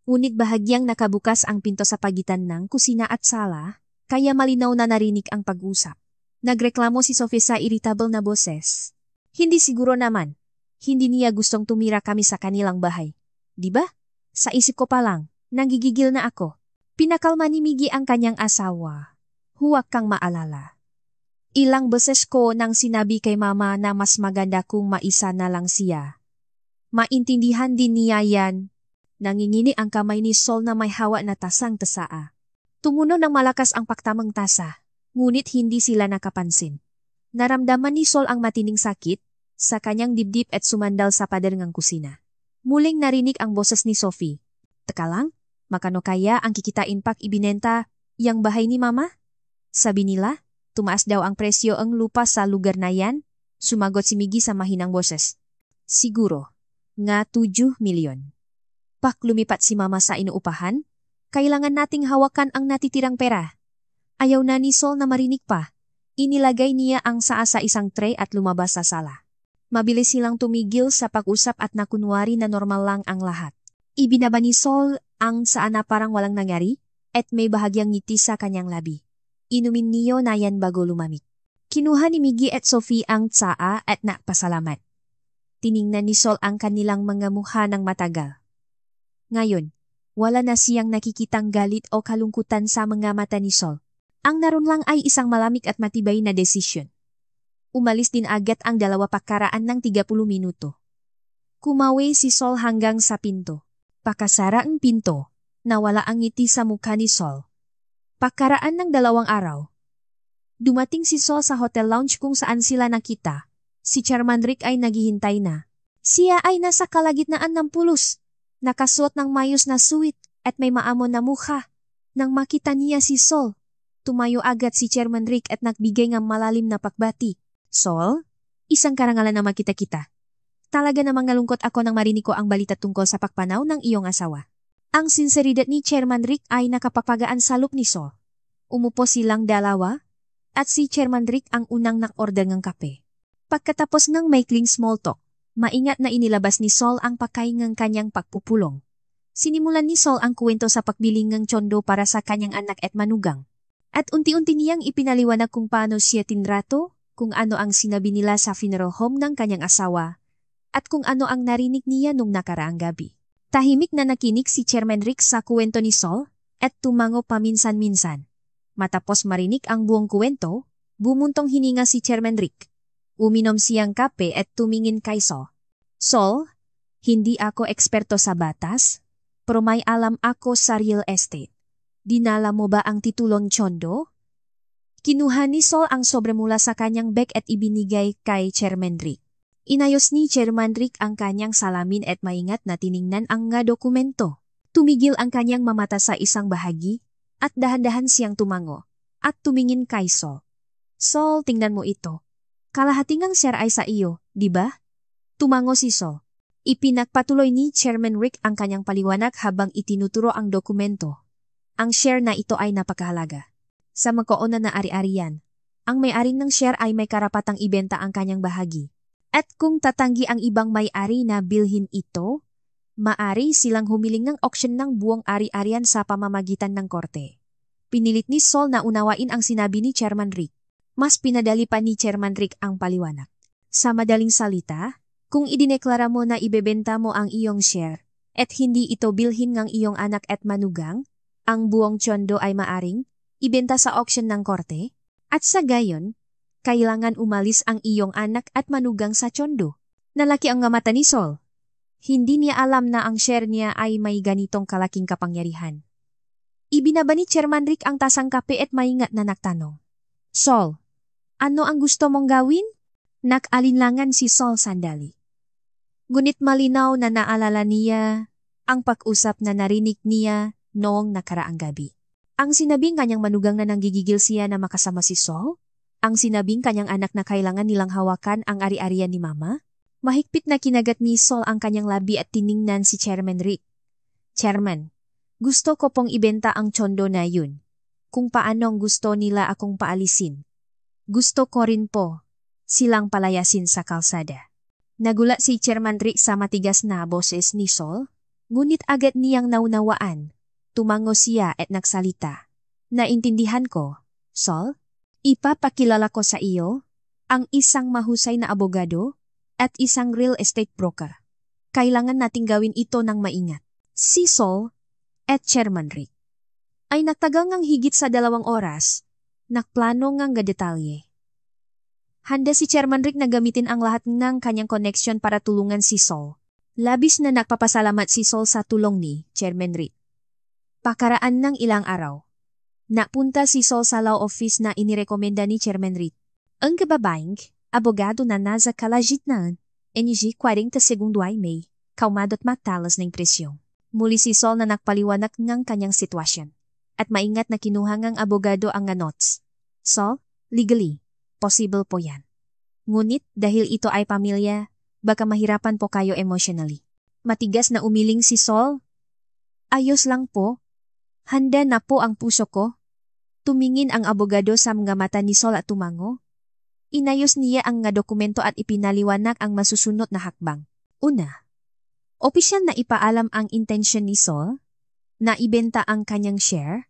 Ngunit bahagyang nakabukas ang pinto sa pagitan ng kusina at sala, kaya malinaw na narinig ang pag-usap. Nagreklamo si Sophie sa irritable na boses. Hindi siguro naman. Hindi niya gustong tumira kami sa kanilang bahay. Diba? Sa isip ko pa lang, nanggigigil na ako. Pinakalma ni Miggy ang kanyang asawa. Huwag kang maalala. Ilang beses ko nang sinabi kay Mama na mas maganda kung maisa na lang siya. Maintindihan din niya yan. Nangingini ang kamay ni Sol na may hawa na tasang tasaa. Tumuno ng malakas ang paktamang tasa, ngunit hindi sila nakapansin. Naramdaman ni Sol ang matining sakit sa kanyang dibdib at sumandal sa pader ng kusina. Muling narinig ang boses ni Sophie. Teka lang, makano kaya ang kikitain pak ibinenta yang bahay ni Mama? Sabi nila, tumaas daw ang presyo ang lupa sa lugar na yan. Sumagot si Miggy sa mahinang boses. Siguro, nga 7 milyon. Pak lumipat si Mama sa inuupahan, kailangan nating hawakan ang natitirang pera. Ayaw na ni Sol na marinig pa. Inilagay niya ang saa sa isang tray at lumabas sa sala. Mabilis silang tumigil sa pag-usap at nakunwari na normal lang ang lahat. Ibinaba ni Sol ang saa na parang walang nangyari at may bahagyang ngiti sa kanyang labi. Inumin niyo na yan bago lumamig. Kinuha ni Miggy at Sophie ang tsaa at nakpasalamat. Tiningnan ni Sol ang kanilang mga mukha ng matagal. Ngayon, wala na siyang nakikitang galit o kalungkutan sa mga mata ni Sol. Ang naroon lang ay isang malamig at matibay na desisyon. Umalis din agad ang 2 pakaraan ng 30 minuto. Kumawi si Sol hanggang sa pinto. Pakasara ang pinto, nawala ang ngiti sa mukha ni Sol. Pakaraan ng 2 araw. Dumating si Sol sa hotel lounge kung saan sila nakita. Si Chairman Rick ay naghihintay na. Siya ay nasa kalagitnaan ng pulos. Nakasuot ng mayos na suit at may maamon na mukha. Nang makita niya si Sol, tumayo agad si Chairman Rick at nagbigay ng malalim na pakbati. Sol, isang karangalan na makita kita. Talaga namang nalungkot ako nang marinig ko ang balita tungkol sa pagpanaw ng iyong asawa. Ang sinseridad ni Chairman Rick ay nakapapagaan sa look ni Sol. Umupo silang dalawa at si Chairman Rick ang unang nak-order ng kape. Pagkatapos ng maikling small talk, maingat na inilabas ni Sol ang pagkain ng kanyang pagpupulong. Sinimulan ni Sol ang kwento sa pagbiling ng tsondo para sa kanyang anak at manugang. At unti-unti niyang ipinaliwanag kung paano siya tinrato, kung ano ang sinabi nila sa funeral home ng kanyang asawa, at kung ano ang narinig niya nung nakaraang gabi. Tahimik na nakinig si Chairman Rick sa kwento ni Sol at tumango paminsan-minsan. Matapos marinig ang buong kwento, bumuntong hininga si Chairman Rick. Uminom siyang kape at tumingin kay Sol. Sol, hindi ako eksperto sa batas, pero may alam ako sa real estate. Dinala mo ba ang titulong Chondo? Kinuha ni Sol ang sobre mula sa kanyang bag at ibinigay kay Chairman Rick. Inayos ni Chairman Rick ang kanyang salamin at maingat na tiningnan ang nga dokumento. Tumigil ang kanyang mamata sa isang bahagi at dahan-dahan siyang tumango at tumingin kay Sol. Sol, tingnan mo ito. Kalahating ang share ay sa iyo, di ba? Tumango si Sol. Ipinagpatuloy ni Chairman Rick ang kanyang paliwanag habang itinuturo ang dokumento. Ang share na ito ay napakahalaga. Sa magkauna na ari-arian, ang may-ari ng share ay may karapatang ibenta ang kanyang bahagi. At kung tatanggi ang ibang may-ari na bilhin ito, maari silang humiling ng auction ng buong ari-arian sa pamamagitan ng korte. Pinilit ni Sol na unawain ang sinabi ni Chairman Rick. Mas pinadali pa ni Chairman Rick ang paliwanag. Sa madaling salita, kung idineklara mo na ibebenta mo ang iyong share at hindi ito bilhin ng iyong anak at manugang, ang buong Chondo ay maaring ibenta sa auction ng korte, at sa gayon, kailangan umalis ang iyong anak at manugang sa Chondo. Nalaki ang mata ni Sol. Hindi niya alam na ang share niya ay may ganitong kalaking kapangyarihan. Ibinaba ni Chairman Rick ang tasang kape at maingat na nagtanong. Sol, ano ang gusto mong gawin? Nag-alinlangan si Sol sandali. Ngunit malinaw na naalala niya ang pag-usap na narinig niya noong nakaraang gabi. Ang sinabing kanyang manugang na nanggigigil siya na makasama si Sol? Ang sinabing kanyang anak na kailangan nilang hawakan ang ari-arian ni Mama? Mahigpit na kinagat ni Sol ang kanyang labi at tiningnan si Chairman Rick. Chairman, gusto ko pong ibenta ang Chondo na yun. Kung paanong gusto nila akong paalisin. Gusto ko rin po silang palayasin sa kalsada. Nagulat si Chairman Rick sa matigas na boses ni Sol, ngunit agad niyang naunawaan. Tumango siya at nagsalita. Naintindihan ko, Sol, ipapakilala ko sa iyo ang isang mahusay na abogado at isang real estate broker. Kailangan nating gawin ito ng maingat. Si Sol at Chairman Rick ay nagtagal ngang higit sa 2 oras, nakplano ngang detalye. Handa si Chairman Rick na gamitin ang lahat ng kanyang connection para tulungan si Sol. Labis na nagpapasalamat si Sol sa tulong ni Chairman Rick. Pakaraan ng ilang araw, napunta si Sol sa law office na inirekomenda ni Chairman Rick. Ang kababaeng, abogado na nasa kalagitnaan, NG 40 segundo ay may, kaumadot matalas ng presyong. Muli si Sol na nagpaliwanag ng kanyang sitwasyon, at maingat na kinuha ng abogado ang notes. Sol, legally, possible po yan. Ngunit dahil ito ay pamilya, baka mahirapan po kayo emotionally. Matigas na umiling si Sol. Ayos lang po. Handa na po ang puso ko. Tumingin ang abogado sa mga mata ni Sol at tumango. Inayos niya ang nga dokumento at ipinaliwanag ang masusunod na hakbang. Una, opisyal na ipaalam ang intensyon ni Sol na ibenta ang kanyang share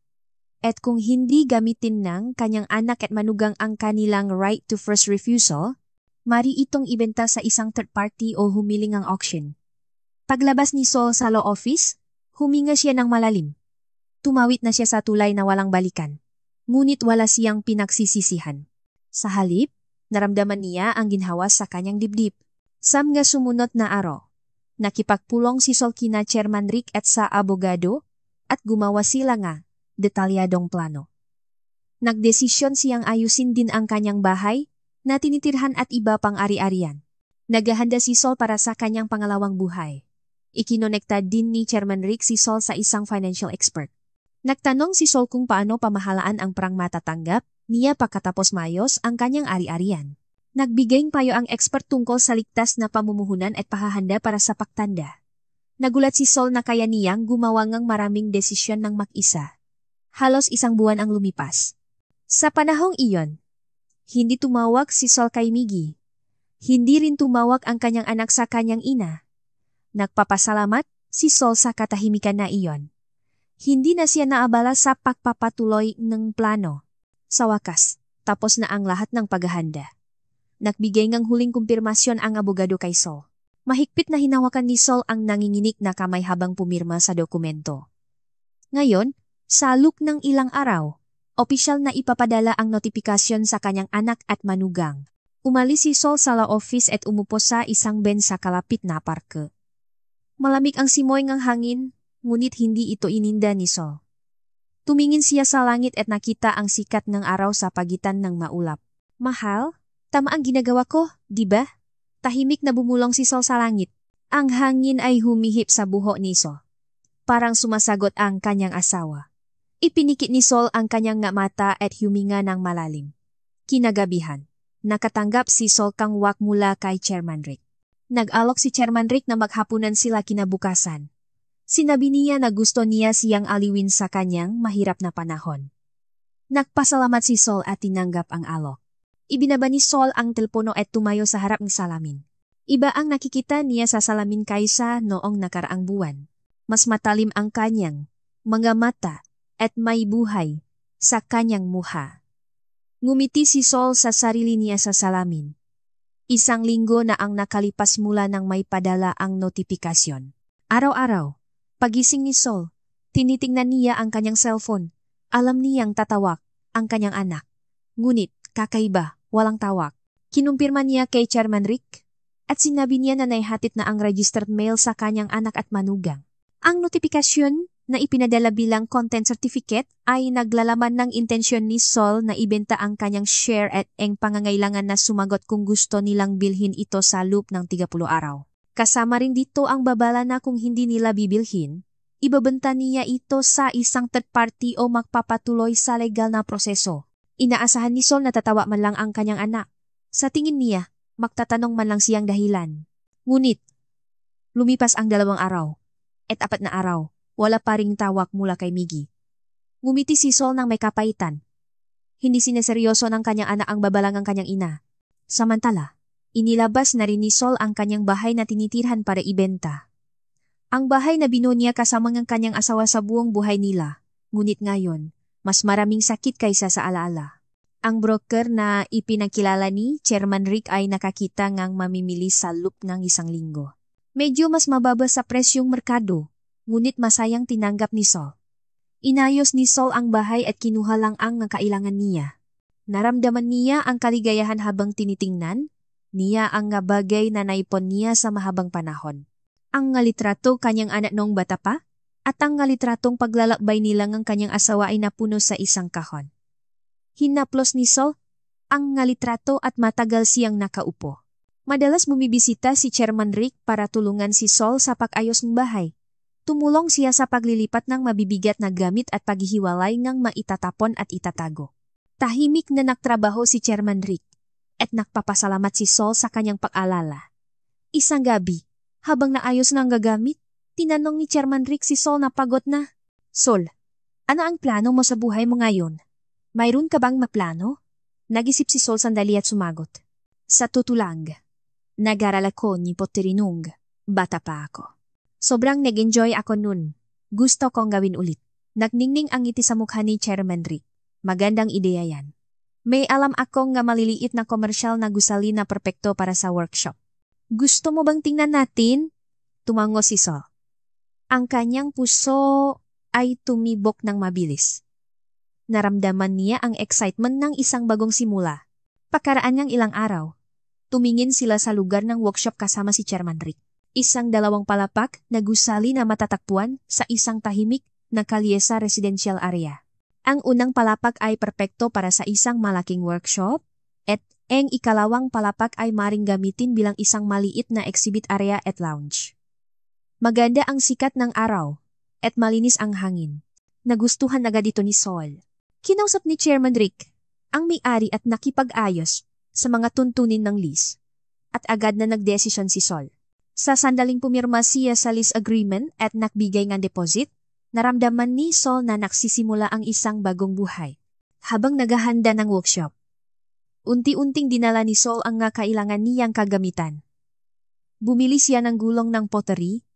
at kung hindi gamitin ng kanyang anak at manugang ang kanilang right to first refusal, mari itong ibenta sa isang third party o humiling ang auction. Paglabas ni Sol sa law office, huminga siya ng malalim. Tumawid na siya sa tulay na walang balikan. Ngunit wala siyang pinagsisisihan. Sa halip, naramdaman niya ang ginhawa sa kanyang dibdib. Sa mga sumunod na araw, nakipagpulong si Sol kina Chairman Rick at sa abogado at gumawa sila nga detalyadong plano. Nagdesisyon siyang ayusin din ang kanyang bahay na tinitirhan at iba pang ari-arian. Naghahanda si Sol para sa kanyang pangalawang buhay. Ikinonekta din ni Chairman Rick si Sol sa isang financial expert. Nagtanong si Sol kung paano pamahalaan ang perang matatanggap niya pagkatapos mayos ang kanyang ari-arian. Nagbigay payo ang expert tungkol sa ligtas na pamumuhunan at pahahanda para sa pagtanda. Nagulat si Sol na kaya niyang gumawa ng maraming desisyon ng mag-isa. Halos 1 buwan ang lumipas. Sa panahong iyon, hindi tumawag si Sol kay Miggy. Hindi rin tumawag ang kanyang anak sa kanyang ina. Nagpapasalamat si Sol sa katahimikan na iyon. Hindi na siya naabala sa pagpapatuloy ng plano. Sa wakas, tapos na ang lahat ng paghahanda. Nagbigay ng huling kumpirmasyon ang abogado kay Sol. Mahigpit na hinawakan ni Sol ang nanginginig na kamay habang pumirma sa dokumento. Ngayon, sa loop ng ilang araw, opisyal na ipapadala ang notifikasyon sa kanyang anak at manugang. Umalis si Sol sa law office at umupo sa isang bench sa kalapit na parke. Malamig ang simoy ng hangin, ngunit hindi ito ininda ni Sol. Tumingin siya sa langit at nakita ang sikat ng araw sa pagitan ng maulap. Mahal, tama ang ginagawa ko, di ba? Tahimik na bumulong si Sol sa langit. Ang hangin ay humihip sa buhok ni Sol. Parang sumasagot ang kanyang asawa. Ipinikit ni Sol ang kanyang mata at huminga ng malalim. Kinagabihan, nakatanggap si Sol kang wak mula kay Chairman Rick. Nag-alok si Chairman Rick na maghapunan sila kinabukasan. Sinabi niya na gusto niya siyang aliwin sa kanyang mahirap na panahon. Nagpasalamat si Sol at tinanggap ang alok. Ibinaba ni Sol ang telepono at tumayo sa harap ng salamin. Iba ang nakikita niya sa salamin kaysa noong nakaraang buwan. Mas matalim ang kanyang mga mata at may buhay sa kanyang muha. Ngumiti si Sol sa sarili niya sa salamin. Isang linggo na ang nakalipas mula nang may padala ang notifikasyon. Araw-araw, pagising ni Sol, tinitingnan niya ang kanyang cellphone. Alam niyang tatawag ang kanyang anak. Ngunit, kakaiba, walang tawag. Kinumpirma niya kay Chairman Rick at sinabi niya na naihatid na ang registered mail sa kanyang anak at manugang. Ang notifikasyon na ipinadala bilang content certificate ay naglalaman ng intensyon ni Sol na ibenta ang kanyang share at ang pangangailangan na sumagot kung gusto nilang bilhin ito sa loob ng 30 araw. Kasama rin dito ang babala na kung hindi nila bibilhin, ibabenta niya ito sa isang third party o magpapatuloy sa legal na proseso. Inaasahan ni Sol na tatawa man lang ang kanyang anak. Sa tingin niya, magtatanong man lang siyang dahilan. Ngunit, lumipas ang 2 araw at 4 na araw, wala pa ring tawag mula kay Miggy. Ngumiti si Sol nang may kapaitan. Hindi sineseryoso ng kanyang anak ang babalang ng kanyang ina. Samantala, inilabas na rin ni Sol ang kanyang bahay na tinitirhan para ibenta. Ang bahay na binuo niya kasama ng kanyang asawa sa buong buhay nila. Ngunit ngayon, mas maraming sakit kaysa sa alaala. Ang broker na ipinakilala ni Chairman Rick ay nakakita ngang mamimili sa loob ng 1 linggo. Medyo mas mababa sa presyong merkado, ngunit masayang tinanggap ni Sol. Inayos ni Sol ang bahay at kinuha lang ang kailangan niya. Naramdaman niya ang kaligayahan habang tinitingnan niya ang bagay na naipon niya sa mahabang panahon. Ang litrato kanyang anak noong bata pa at ang litratong paglalakbay nila ng kanyang asawa ay napuno sa isang kahon. Hinaplos ni Sol ang litrato at matagal siyang nakaupo. Madalas bumibisita si Chairman Rick para tulungan si Sol sa pag-ayos ng bahay. Tumulong siya sa paglilipat ng mabibigat na gamit at paghihiwalay ng maitatapon at itatago. Tahimik na nagtrabaho si Chairman Rick at nagpapasalamat si Sol sa kanyang pag-alala. Isang gabi, habang naayos ng gagamit, tinanong ni Chairman Rick si Sol na pagod na. Sol, ano ang plano mo sa buhay mo ngayon? Mayroon ka bang maplano? Nag-isip si Sol sandali at sumagot. Sa tutulang, nag-aral ako ni Poterinung. Bata pa ako. Sobrang nag-enjoy ako nun. Gusto kong gawin ulit. Nagningning ang ngiti sa mukha ni Chairman Rick. Magandang ideya yan. May alam akong nga maliliit na komersyal na gusali na perpekto para sa workshop. Gusto mo bang tingnan natin? Tumango si Sol. Ang kanyang puso ay tumibok ng mabilis. Naramdaman niya ang excitement ng isang bagong simula. Pakaraan niyang ilang araw, tumingin sila sa lugar ng workshop kasama si Chairman Rick. Isang 2 palapak na gusali na matatagpuan sa isang tahimik na kalye sa residential area. Ang unang palapak ay perpekto para sa isang malaking workshop at ang ikalawang palapak ay maring gamitin bilang isang maliit na exhibit area at lounge. Maganda ang sikat ng araw at malinis ang hangin. Nagustuhan agad ito ni Sol. Kinausap ni Chairman Rick ang may-ari at nakipag-ayos sa mga tuntunin ng lease at agad na nagdesisyon si Sol. Sa sandaling pumirma siya sa lease agreement at nakbigay ng deposit, naramdaman ni Sol na nagsisimula ang isang bagong buhay. Habang naghahanda ng workshop, unti-unting dinala ni Sol ang kailangan niyang kagamitan. Bumili siya ng gulong ng pottery,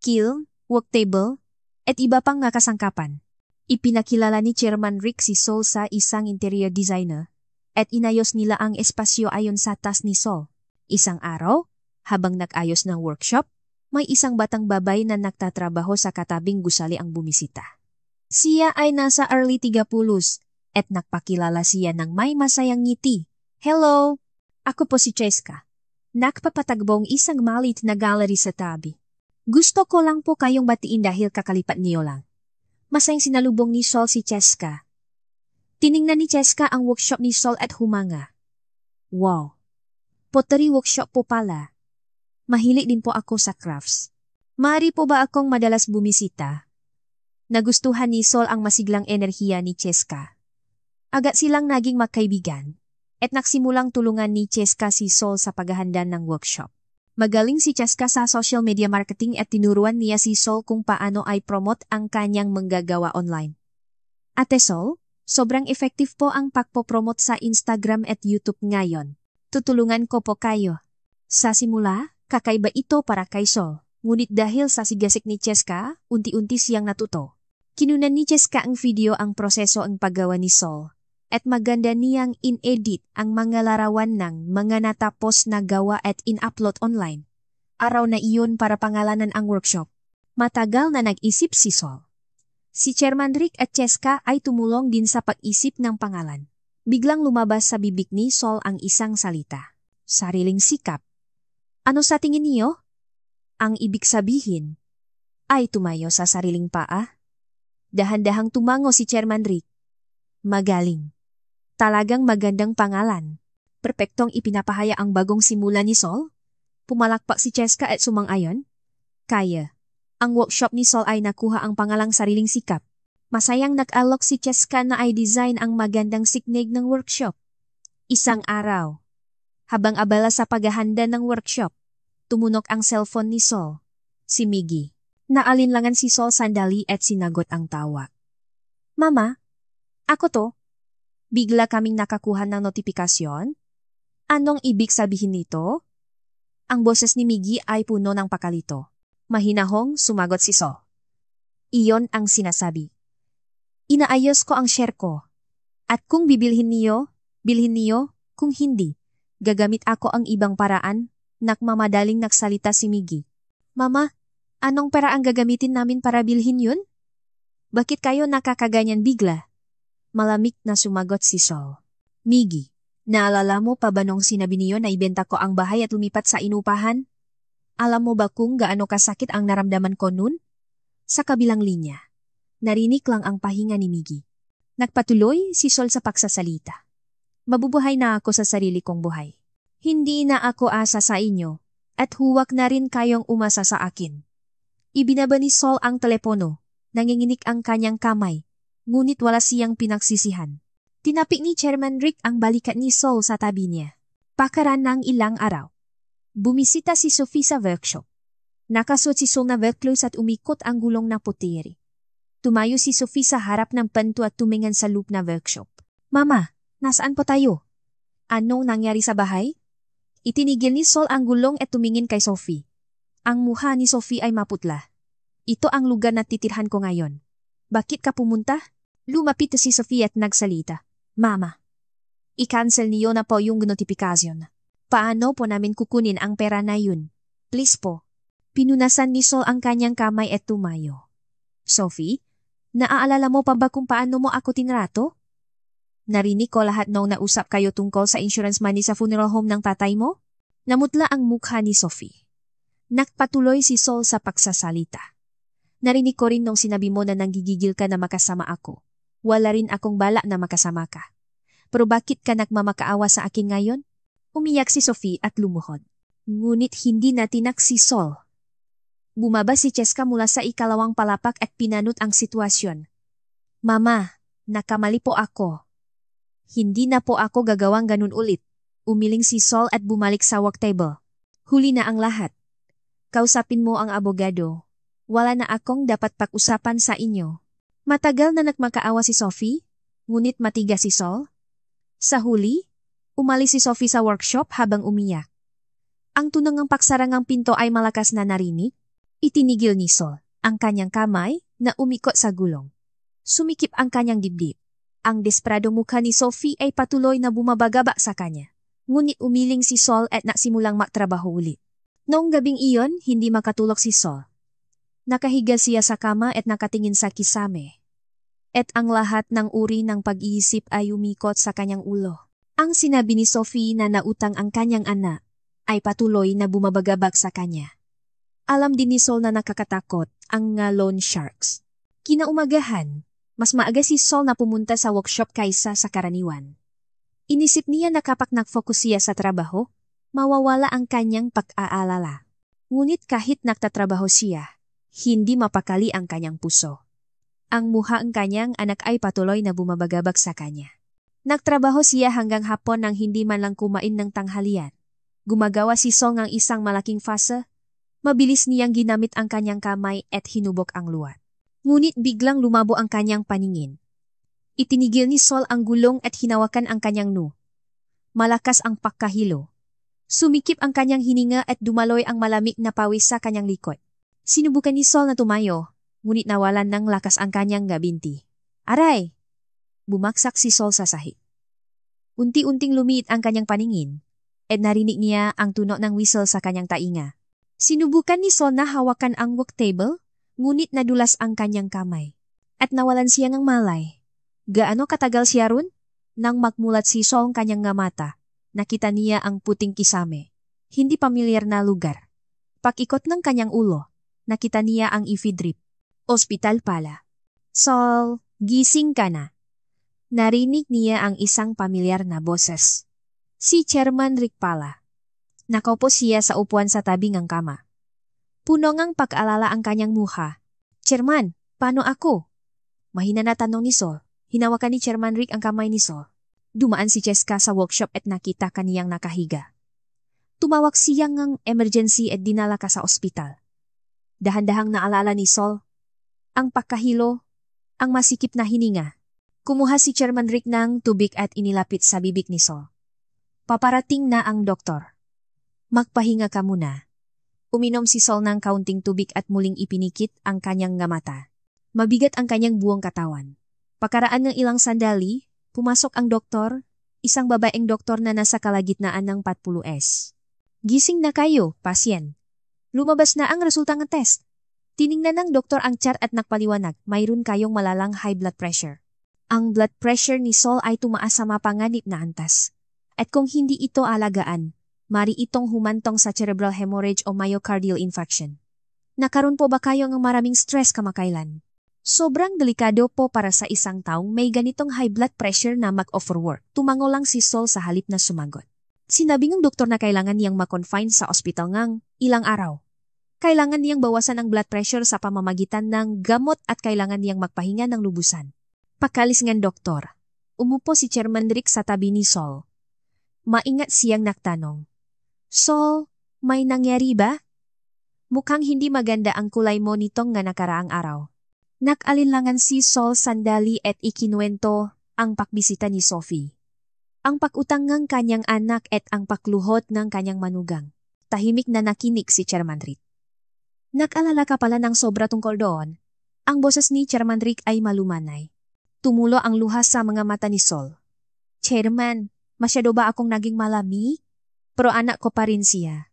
kiln, work table, at iba pang kasangkapan. Ipinakilala ni Chairman Rick si Sol sa isang interior designer at inayos nila ang espasyo ayon sa task ni Sol. Isang araw, habang nag-ayos ng workshop, may isang batang babae na nagtatrabaho sa katabing gusali ang bumisita. Siya ay nasa early 30s at nagpakilala siya ng may masayang ngiti. Hello! Ako po si Cheska. Nakpapatagbong isang malit na gallery sa tabi. Gusto ko lang po kayong batiin dahil kakalipat niyo lang. Masayang sinalubong ni Sol si Cheska. Tiningnan ni Cheska ang workshop ni Sol at humanga. Wow! Pottery workshop po pala. Mahilig din po ako sa crafts. Maaari po ba akong madalas bumisita? Nagustuhan ni Sol ang masiglang enerhiya ni Cheska. Agad silang naging magkaibigan at nagsimulang tulungan ni Cheska si Sol sa paghahanda ng workshop. Magaling si Cheska sa social media marketing at tinuruan niya si Sol kung paano ay promote ang kanyang manggagawa online. Ate Sol, sobrang effective po ang pagpopromote sa Instagram at YouTube ngayon. Tutulungan ko po kayo. Sa simula, kakaiba ito para kay Sol. Ngunit dahil sa sigasik ni Cheska, unti-unti siyang natuto. Kinunan ni Cheska ang video ang proseso ang paggawa ni Sol. At maganda niyang in-edit ang mga larawan ng mga natapos na gawa at in-upload online. Araw na iyon para pangalanan ang workshop. Matagal na nag-isip si Sol. Si Chairman Rick at Cheska ay tumulong din sa pag-isip ng pangalan. Biglang lumabas sa bibig ni Sol ang isang salita. Sariling sikap. Ano sa tingin niyo? Ang ibig sabihin ay tumayo sa sariling paa. Dahan-dahang tumango si Chairman Rick. Magaling. Talagang magandang pangalan. Perpektong ipinapahaya ang bagong simula ni Sol. Pumalakpak si Cheska at sumang-ayon. Kaya. Ang workshop ni Sol ay nakuha ang pangalang sariling sikap. Masayang nag-alok si Cheska na ay design ang magandang signig ng workshop. Isang araw. Habang abala sa paghahanda ng workshop, tumunok ang cellphone ni Sol. Si Miggy. Naalinlangan si Sol sandali at sinagot ang tawag. Mama, ako to. Bigla kaming nakakuha ng notifikasyon. Anong ibig sabihin nito? Ang boses ni Miggy ay puno ng pakalito. Mahinahong sumagot si Sol. Iyon ang sinasabi. Inaayos ko ang share ko. At kung bibilhin niyo, bilhin niyo. Kung hindi, gagamit ako ang ibang paraan. Nakmamadaling nagsalita si Miggy. Mama, anong paraan gagamitin namin para bilhin yun? Bakit kayo nakakaganyan bigla? Malamig na sumagot si Sol. Miggy, naalala mo pa ba nung sinabi niyo na ibenta ko ang bahay at lumipat sa inupahan? Alam mo ba kung gaano kasakit ang naramdaman ko nun? Sa kabilang linya, narinig lang ang pahinga ni Miggy. Nagpatuloy si Sol sa pagsasalita. Mabubuhay na ako sa sarili kong buhay. Hindi na ako asa sa inyo at huwag na rin kayong umasa sa akin. Ibinaba ni Sol ang telepono. Nanginginig ang kanyang kamay. Ngunit wala siyang pinagsisihan. Tinapik ni Chairman Rick ang balikat ni Sol sa tabi niya. Pakaraan ng ilang araw. Bumisita si Sophie sa workshop. Nakasuot si Sol na workclothes at umikot ang gulong na puteri. Tumayo si Sophie sa harap ng panto at tumingan sa loop na workshop. Mama, nasaan po tayo? Anong nangyari sa bahay? Itinigil ni Sol ang gulong at tumingin kay Sophie. Ang mukha ni Sophie ay maputla. Ito ang lugar na titirhan ko ngayon. Bakit ka pumunta? Lumapit si Sophie at nagsalita. Mama, i-cancel niyo na po yung notifikasyon. Paano po namin kukunin ang pera na yun? Please po. Pinunasan ni Sol ang kanyang kamay at tumayo. Sophie, naaalala mo pa ba kung paano mo ako tinrato? Narinig ko lahat nung nausap kayo tungkol sa insurance money sa funeral home ng tatay mo? Namutla ang mukha ni Sophie. Nagpatuloy si Sol sa pagsasalita. Narinig ko rin nung sinabi mo na nanggigigil ka na makasama ako. Wala rin akong balak na makasama ka. Pero bakit ka nagmamakaawa sa akin ngayon? Umiyak si Sophie at lumuhod. Ngunit hindi na tinak si Sol. Bumaba si Cheska mula sa ikalawang palapak at pinanot ang sitwasyon. Mama, nakamali po ako. Hindi na po ako gagawang ganun ulit. Umiling si Sol at bumalik sa work table. Huli na ang lahat. Kausapin mo ang abogado. Wala na akong dapat pag-usapan sa inyo. Matagal na nagmakaawa si Sophie, ngunit matigas si Sol. Sa huli, umalis si Sophie sa workshop habang umiyak. Ang tunangang paksarangang pinto ay malakas na narinig. Itinigil ni Sol ang kanyang kamay na umikot sa gulong. Sumikip ang kanyang dibdib. Ang desperado mukha ni Sophie ay patuloy na bumabagaba sa kanya. Ngunit umiling si Sol at nasimulang magtrabaho ulit. Noong gabing iyon, hindi makatulog si Sol. Nakahiga siya sa kama at nakatingin sa kisame. At ang lahat ng uri ng pag-iisip ay umikot sa kanyang ulo. Ang sinabi ni Sophie na nautang ang kanyang anak ay patuloy na bumabagabag sa kanya. Alam din ni Sol na nakakatakot ang mga loan sharks. Kinaumagahan, mas maaga si Sol na pumunta sa workshop kaysa sa karaniwan. Inisip niya na kapag nag-focus siya sa trabaho, mawawala ang kanyang pag-aalala. Ngunit kahit nagtatrabaho siya, hindi mapakali ang kanyang puso. Ang mukha ng kanyang anak ay patuloy na bumabagabag sa kanya. Nagtrabaho siya hanggang hapon nang hindi man lang kumain ng tanghalian. Gumagawa si Sol ng isang malaking fasa. Mabilis niyang ginamit ang kanyang kamay at hinubok ang luwat. Ngunit biglang lumabo ang kanyang paningin. Itinigil ni Sol ang gulong at hinawakan ang kanyang noo. Malakas ang pagkahilo. Sumikip ang kanyang hininga at dumaloy ang malamig na pawis sa kanyang likod. Sinubukan ni Sol na tumayo, ngunit nawalan ng lakas ang kanyang gabinti. Aray! Bumaksak si Sol sa sahig. Unti-unting lumiit ang kanyang paningin at narinig niya ang tunog ng whistle sa kanyang tainga. Sinubukan ni Sol na hawakan ang work table, ngunit nadulas ang kanyang kamay. At nawalan siya ng malay. Gaano katagal siya ron? Nang magmulat si Sol ang kanyang nga mata, nakita niya ang puting kisame. Hindi pamilyar na lugar. Pakikot ng kanyang ulo, nakita niya ang IV drip. Ospital pala. Sol, gising ka na. Narinig niya ang isang pamilyar na boses. Si Chairman Rick pala. Nakaupo siya sa upuan sa tabi ng kama. Puno ngang pag-alala ang kanyang mukha. Chairman, paano ako? Mahina na tanong ni Sol. Hinawakan ni Chairman Rick ang kamay ni Sol. Dumaan si Cheska sa workshop at nakita kaniyang nakahiga. Tumawag siya ng emergency at dinala ka sa ospital. Dahan-dahang naalala ni Sol ang pagkahilo, ang masikip na hininga. Kumuha si Chairman Rick ng tubig at inilapit sa bibig ni Sol. Paparating na ang doktor. Magpahinga ka muna. Uminom si Sol ng kaunting tubig at muling ipinikit ang kanyang nga mata. Mabigat ang kanyang buong katawan. Pakaraan ng ilang sandali, pumasok ang doktor, isang babaeng doktor na nasa kalagitnaan ng 40S. Gising na kayo, pasyen. Lumabas na ang resulta ng test. Tiningnan ng doktor ang chart at nagpaliwanag, mayroon kayong malalang high blood pressure. Ang blood pressure ni Sol ay tumaas sa mapanganib na antas. At kung hindi ito alagaan, mari itong humantong sa cerebral hemorrhage o myocardial infarction. Nakaroon po ba kayo ng maraming stress kamakailan? Sobrang delikado po para sa isang taong may ganitong high blood pressure na mag-offer work. Tumango lang si Sol sa halip na sumagot. Sinabi ng doktor na kailangan niyang ma-confine sa ospital ngang ilang araw. Kailangan niyang bawasan ang blood pressure sa pamamagitan ng gamot at kailangan niyang magpahinga ng lubusan. Pagkalis ng doktor, umupo si Chairman Rick sa tabi ni Sol. Maingat siyang nagtanong. Sol, may nangyari ba? Mukhang hindi maganda ang kulay mo nitong nga nakaraang araw. Nag-alinlangan si Sol sandali at ikinuwento ang pakbisita ni Sophie. Ang pag-utang ng kanyang anak at ang pakluhot ng kanyang manugang. Tahimik na nakinig si Chairman Rick. Nag-alala ka pala ng sobra tungkol doon. Ang boses ni Chairman Rick ay malumanay. Tumulo ang luha sa mga mata ni Sol. Chairman, masyado ba akong naging malami? Pero anak ko pa rin siya.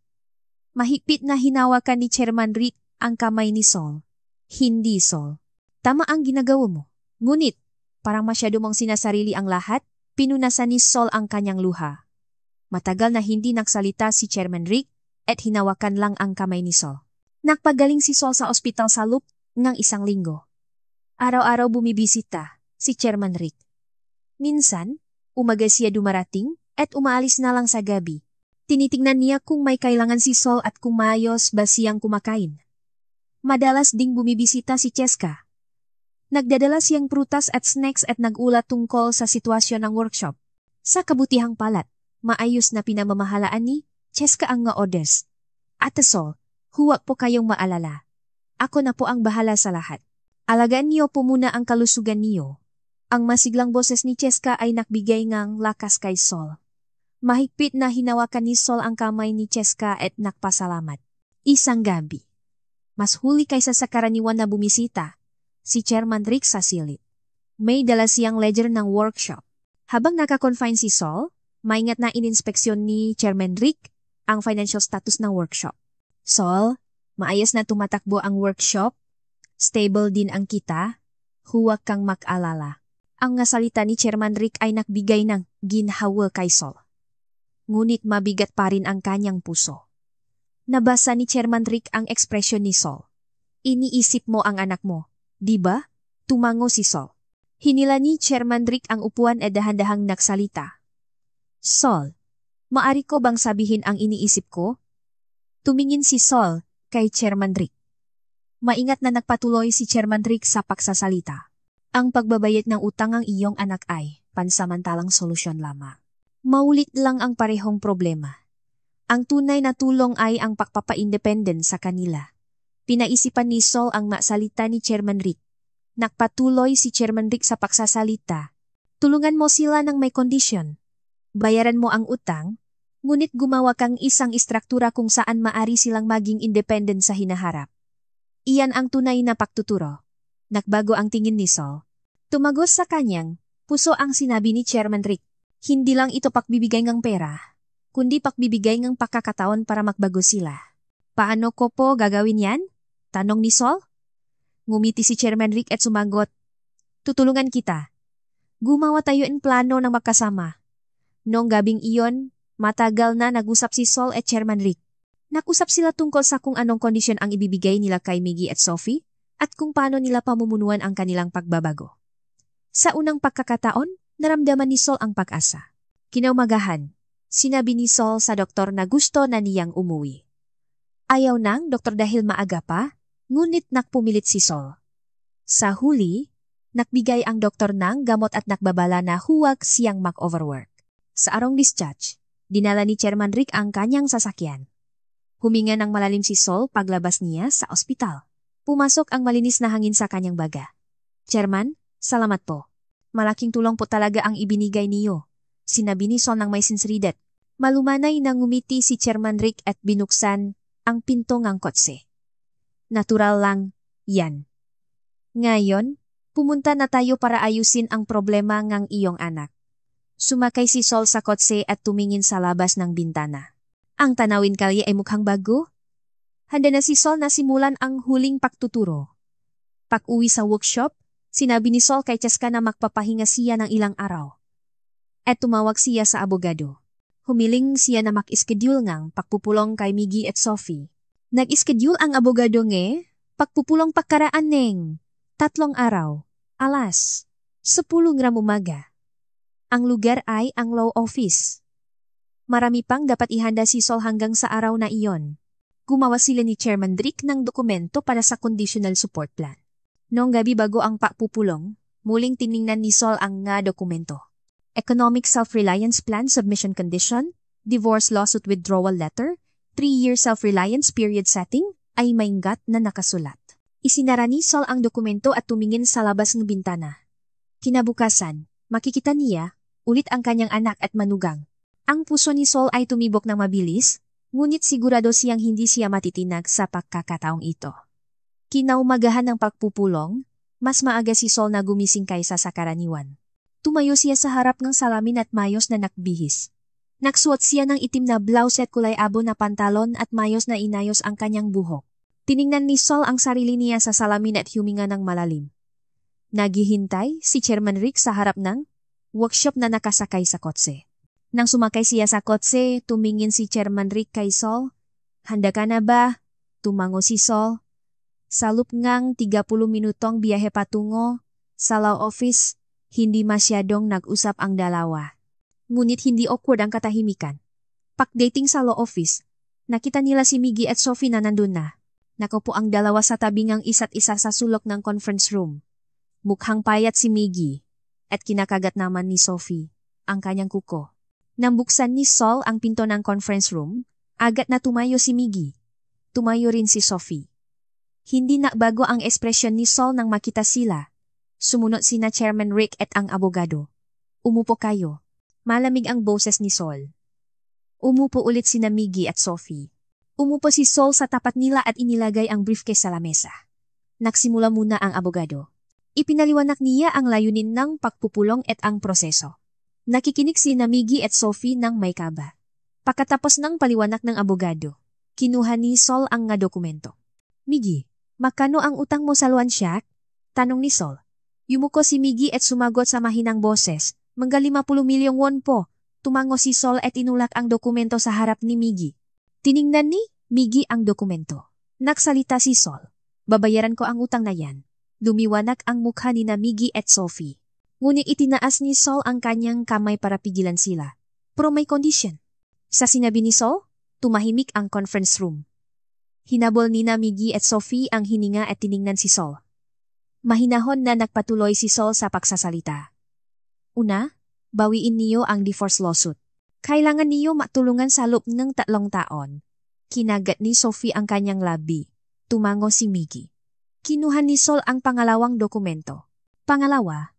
Mahigpit na hinawakan ni Chairman Rick ang kamay ni Sol. Hindi, Sol. Tama ang ginagawa mo. Ngunit, parang masyado mong sinasarili ang lahat, pinunasan ni Sol ang kanyang luha. Matagal na hindi nagsalita si Chairman Rick at hinawakan lang ang kamay ni Sol. Nagpagaling si Sol sa ospital sa loob ng 1 linggo. Araw-araw bumibisita si Chairman Rick. Minsan, umaga siya dumarating at umaalis na lang sa gabi. Tinitingnan niya kung may kailangan si Sol at kung maayos ba siyang kumakain. Madalas ding bumibisita si Cheska. Nagdadala siyang prutas at snacks at nag-ulat tungkol sa sitwasyon ng workshop. Sa kabutihang palad, maayos na pinamamahalaan ni Cheska ang nga orders. Ate Sol, huwag po kayong maalala. Ako na po ang bahala sa lahat. Alagaan niyo po muna ang kalusugan niyo. Ang masiglang boses ni Cheska ay nagbigay ngang lakas kay Sol. Mahigpit na hinawakan ni Sol ang kamay ni Cheska at nagpasalamat. Isang gabi. Mas huli kaysa sa karaniwan na bumisita, si Chairman Rick sa silid. May dala siyang ledger ng workshop. Habang naka-confine si Sol, maingat na ininspeksyon ni Chairman Rick ang financial status ng workshop. Sol, maayos na tumatakbo ang workshop. Stable din ang kita. Huwag kang mag-alala. Ang nga salita ni Chairman Rick ay nagbigay ng ginhawa kay Sol. Ngunit mabigat pa rin ang kanyang puso. Nabasa ni Chairman Rick ang ekspresyon ni Sol. Iniisip mo ang anak mo, di ba? Tumango si Sol. Hinila ni Chairman Rick ang upuan at dahan-dahang nagsalita. Sol, maari ko bang sabihin ang iniisip ko? Tumingin si Sol kay Chairman Rick. Maingat na nagpatuloy si Chairman Rick sa pagsasalita. Ang pagbabayad ng utang ng iyong anak ay pansamantalang solusyon lamang. Maulit lang ang parehong problema. Ang tunay na tulong ay ang pagpapa-independent sa kanila. Pinaisipan ni Sol ang masalita ni Chairman Rick. Nagpatuloy si Chairman Rick sa pagsasalita. Tulungan mo sila ng may kondisyon. Bayaran mo ang utang, ngunit gumawa kang isang istruktura kung saan maari silang maging independent sa hinaharap. Iyan ang tunay na pagtuturo. Nagbago ang tingin ni Sol. Tumagos sa kanyang puso ang sinabi ni Chairman Rick. Hindi lang ito pagbibigay ng pera, kundi pagbibigay ng pagkakataon para magbago sila. Paano ko po gagawin yan? Tanong ni Sol. Ngumiti si Chairman Rick at sumagot. Tutulungan kita. Gumawa tayo ng plano ng magkasama. Noong gabing iyon, matagal na nag-usap si Sol at Chairman Rick. Nag-usap sila tungkol sa kung anong kondisyon ang ibibigay nila kay Miggy at Sophie at kung paano nila pamumunuan ang kanilang pagbabago. Sa unang pagkakataon, naramdaman ni Sol ang pag-asa. Kinaumagahan, sinabi ni Sol sa doktor na gusto na niyang umuwi. Ayaw ng doktor dahil maaga pa, ngunit nakpumilit si Sol. Sa huli, nakbigay ang doktor ng gamot at nakbabala na huwag siyang mag-overwork. Sa arong discharge, dinala ni Chairman Rick ang kanyang sasakyan. Huminga ng malalim si Sol paglabas niya sa ospital. Pumasok ang malinis na hangin sa kanyang baga. Chairman, salamat po. Malaking tulong po talaga ang ibinigay niyo. Sinabi ni Sol ng may sinseridad. Malumanay na ngumiti si Chairman Rick at binuksan ang pinto ng kotse. Natural lang, yan. Ngayon, pumunta na tayo para ayusin ang problema ng iyong anak. Sumakay si Sol sa kotse at tumingin sa labas ng bintana. Ang tanawin kalye ay mukhang bago. Handa na si Sol na simulan ang huling pagtuturo. Pag-uwi sa workshop, sinabi ni Sol kay Cheska na magpapahinga siya ng ilang araw. At tumawag siya sa abogado. Humiling siya na mag-schedule ngang pagpupulong kay Miggy at Sophie. Nag-schedule ang abogado pagpupulong pagkaraan ng 3 araw, alas 10 ng umaga. Ang lugar ay ang law office. Marami pang dapat ihanda si Sol hanggang sa araw na iyon. Gumawa sila ni Chairman Rick ng dokumento para sa conditional support plan. Noong gabi bago ang pagpupulong, muling tiningnan ni Sol ang nga dokumento. Economic Self-Reliance Plan Submission Condition, Divorce Lawsuit Withdrawal Letter, 3-year Self-Reliance Period Setting ay mainggat na nakasulat. Isinara ni Sol ang dokumento at tumingin sa labas ng bintana. Kinabukasan, makikita niya ulit ang kanyang anak at manugang. Ang puso ni Sol ay tumibok ng mabilis, ngunit sigurado siyang hindi siya matitinag sa pagkakataong ito. Kinaumagahan ng pagpupulong, mas maaga si Sol na gumising kaysa sa karaniwan. Tumayo siya sa harap ng salamin at mayos na nakbihis. Nagsuot siya ng itim na blouse at kulay abo na pantalon at mayos na inayos ang kanyang buhok. Tiningnan ni Sol ang sarili niya sa salamin at huminga ng malalim. Naghihintay si Chairman Rick sa harap ng workshop na nakasakay sa kotse. Nang sumakay siya sa kotse, tumingin si Chairman Rick kay Sol. Handa ka na ba? Tumango si Sol. Sa loop ngang 30 minutong biyahe patungo sa law office, hindi masyadong nag-usap ang dalawa. Ngunit hindi awkward ang katahimikan. Pagdating sa law office, nakita nila si Miggy at Sophie na nandun na. Nakaupo ang dalawa sa tabi ng isa't isa sa sulok ng conference room. Mukhang payat si Miggy at kinakagat naman ni Sophie ang kanyang kuko. Nang buksan ni Sol ang pinto ng conference room, agad na tumayo si Miggy. Tumayo rin si Sophie. Hindi nagbago ang ekspresyon ni Sol nang makita sila. Sumunod sina Chairman Rick at ang abogado. Umupo kayo. Malamig ang boses ni Sol. Umupo ulit sina Miggy at Sophie. Umupo si Sol sa tapat nila at inilagay ang briefcase sa lamesa. Nagsimula muna ang abogado. Ipinaliwanag niya ang layunin ng pagpupulong at ang proseso. Nakikinig sina Miggy at Sophie ng may kaba. Pagkatapos ng paliwanag ng abogado, kinuha ni Sol ang nga dokumento. Miggy, magkano ang utang mo sa loan shack? Tanong ni Sol. Yumuko si Miggy at sumagot sa mahinang boses. Mangga 50 milyong won po. Tumango si Sol at inulak ang dokumento sa harap ni Miggy. Tiningnan ni Miggy ang dokumento. Nagsalita si Sol. Babayaran ko ang utang na yan. Lumiwanag ang mukha ni na Miggy at Sophie. Ngunit itinaas ni Sol ang kanyang kamay para pigilan sila. Pero may condition. Sa sinabi ni Sol, tumahimik ang conference room. Hinabol ni na Miggy at Sophie ang hininga at tiningnan si Sol. Mahinahon na nagpatuloy si Sol sa pagsasalita. Una, bawiin niyo ang divorce lawsuit. Kailangan niyo matulungan sa loob ng 3 taon. Kinagat ni Sophie ang kanyang labi. Tumango si Miggy. Kinuha ni Sol ang pangalawang dokumento. Pangalawa,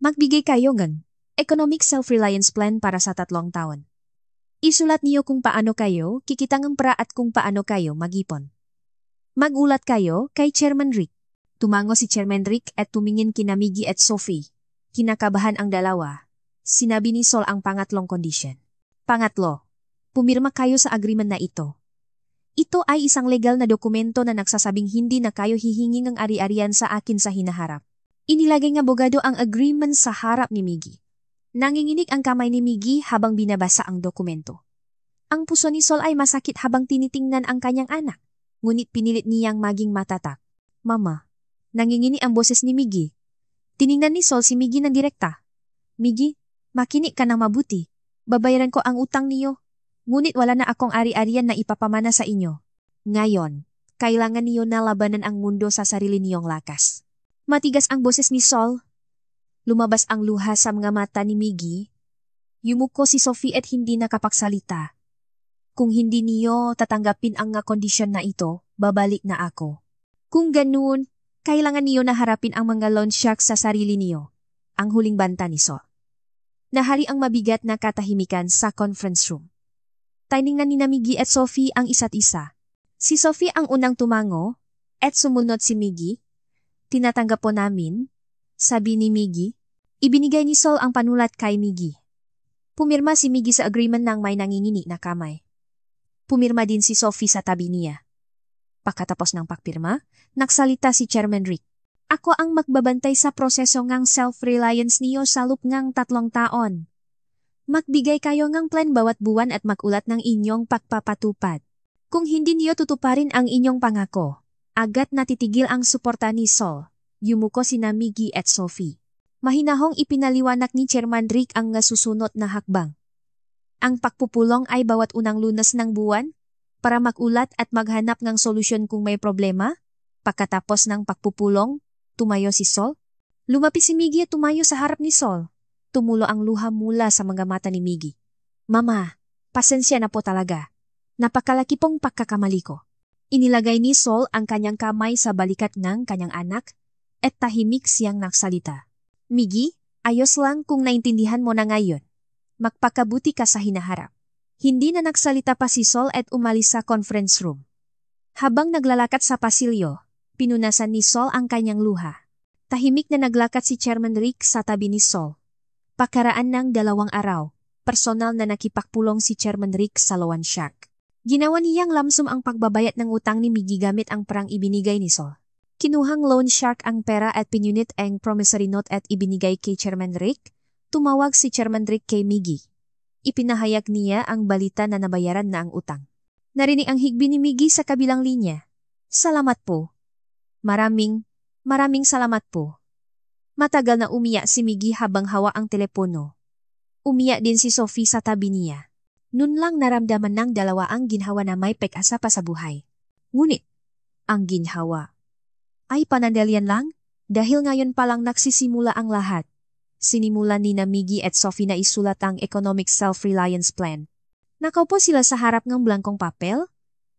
magbigay kayo ng Economic Self-Reliance Plan para sa 3 taon. Isulat niyo kung paano kayo kikitang pra at kung paano kayo mag-ipon. Magulat kayo kay Chairman Rick. Tumango si Chairman Rick at tumingin kina Miggy at Sophie. Kinakabahan ang dalawa. Sinabi ni Sol ang pangatlong condition. Pangatlo, pumirma kayo sa agreement na ito. Ito ay isang legal na dokumento na nagsasabing hindi na kayo hihingi ng ari-arian sa akin sa hinaharap. Inilagay ng abogado ang agreement sa harap ni Miggy. Nanginginig ang kamay ni Miggy habang binabasa ang dokumento. Ang puso ni Sol ay masakit habang tinitingnan ang kanyang anak. Ngunit pinilit niyang maging matatak. Mama, nanginginig ang boses ni Miggy. Tiningnan ni Sol si Miggy ng direkta. Miggy, makinig ka ng mabuti. Babayaran ko ang utang niyo. Ngunit wala na akong ari-arian na ipapamana sa inyo. Ngayon, kailangan niyo na labanan ang mundo sa sarili niyong lakas. Matigas ang boses ni Sol. Lumabas ang luha sa mga mata ni Miggy. Yumuko si Sophie at hindi nakapagsalita. Kung hindi niyo tatanggapin ang kondisyon na ito, babalik na ako. Kung ganoon, kailangan niyo na harapin ang mga loan shark sa sarili niyo. Ang huling banta ni Sol. Nahari ang mabigat na katahimikan sa conference room. Tiningnan ni na Miggy at Sophie ang isa't isa. Si Sophie ang unang tumango at sumunod si Miggy. Tinatanggap po namin, sabi ni Miggy. Ibinigay ni Sol ang panulat kay Miggy. Pumirma si Miggy sa agreement ng may nangingini na kamay. Pumirma din si Sophie sa tabi niya. Pagkatapos ng pagpirma, nagsalita si Chairman Rick. Ako ang magbabantay sa proseso ngang self-reliance niyo sa loob ngang 3 taon. Magbigay kayo ngang plan bawat buwan at magulat ng inyong pagpapatupad. Kung hindi niyo tutuparin ang inyong pangako, agad natitigil ang suporta ni Sol. Yumuko sina Miggy at Sophie. Mahinahong ipinaliwanag ni Chairman Rick ang susunod na hakbang. Ang pagpupulong ay bawat unang Lunes ng buwan para magulat at maghanap ng solusyon kung may problema. Pagkatapos ng pagpupulong, tumayo si Sol. Lumapit si Miggy at tumayo sa harap ni Sol. Tumulo ang luha mula sa mga mata ni Miggy. Mama, pasensya na po talaga. Napakalaki pong pagkakamali ko. Inilagay ni Sol ang kanyang kamay sa balikat ng kanyang anak at tahimik siyang nagsalita. Miggy, ayos lang kung naintindihan mo na ngayon. Magpakabuti ka sa hinaharap. Hindi na nagsalita pa si Sol at umalis sa conference room. Habang naglalakad sa pasilyo, pinunasan ni Sol ang kanyang luha. Tahimik na naglakad si Chairman Rick sa tabi ni Sol. Pakaraan ng 2 araw, personal na nakipagpulong si Chairman Rick sa loan shark. Ginawa niyang lamsum ang pagbabayad ng utang ni Miggy gamit ang perang ibinigay ni Sol. Kinuhang loan shark ang pera at pinunit ang promissory note at ibinigay kay Chairman Rick. Tumawag si Chairman Rick kay Miggy. Ipinahayag niya ang balita na nabayaran na ang utang. Narinig ang higbi ni Miggy sa kabilang linya. Salamat po. Maraming salamat po. Matagal na umiyak si Miggy habang hawak ang telepono. Umiyak din si Sophie sa tabi niya. Nun lang naramdaman ng dalawa ang ginhawa na may pag-asa pa sa buhay. Ngunit, ang ginhawa ay panandalian lang dahil ngayon pa lang nagsisimula ang lahat. Sinimulan ni na Miggy at Sophie na isulat ang Economic Self-Reliance Plan. Nakaupo sila sa harap ng blankong papel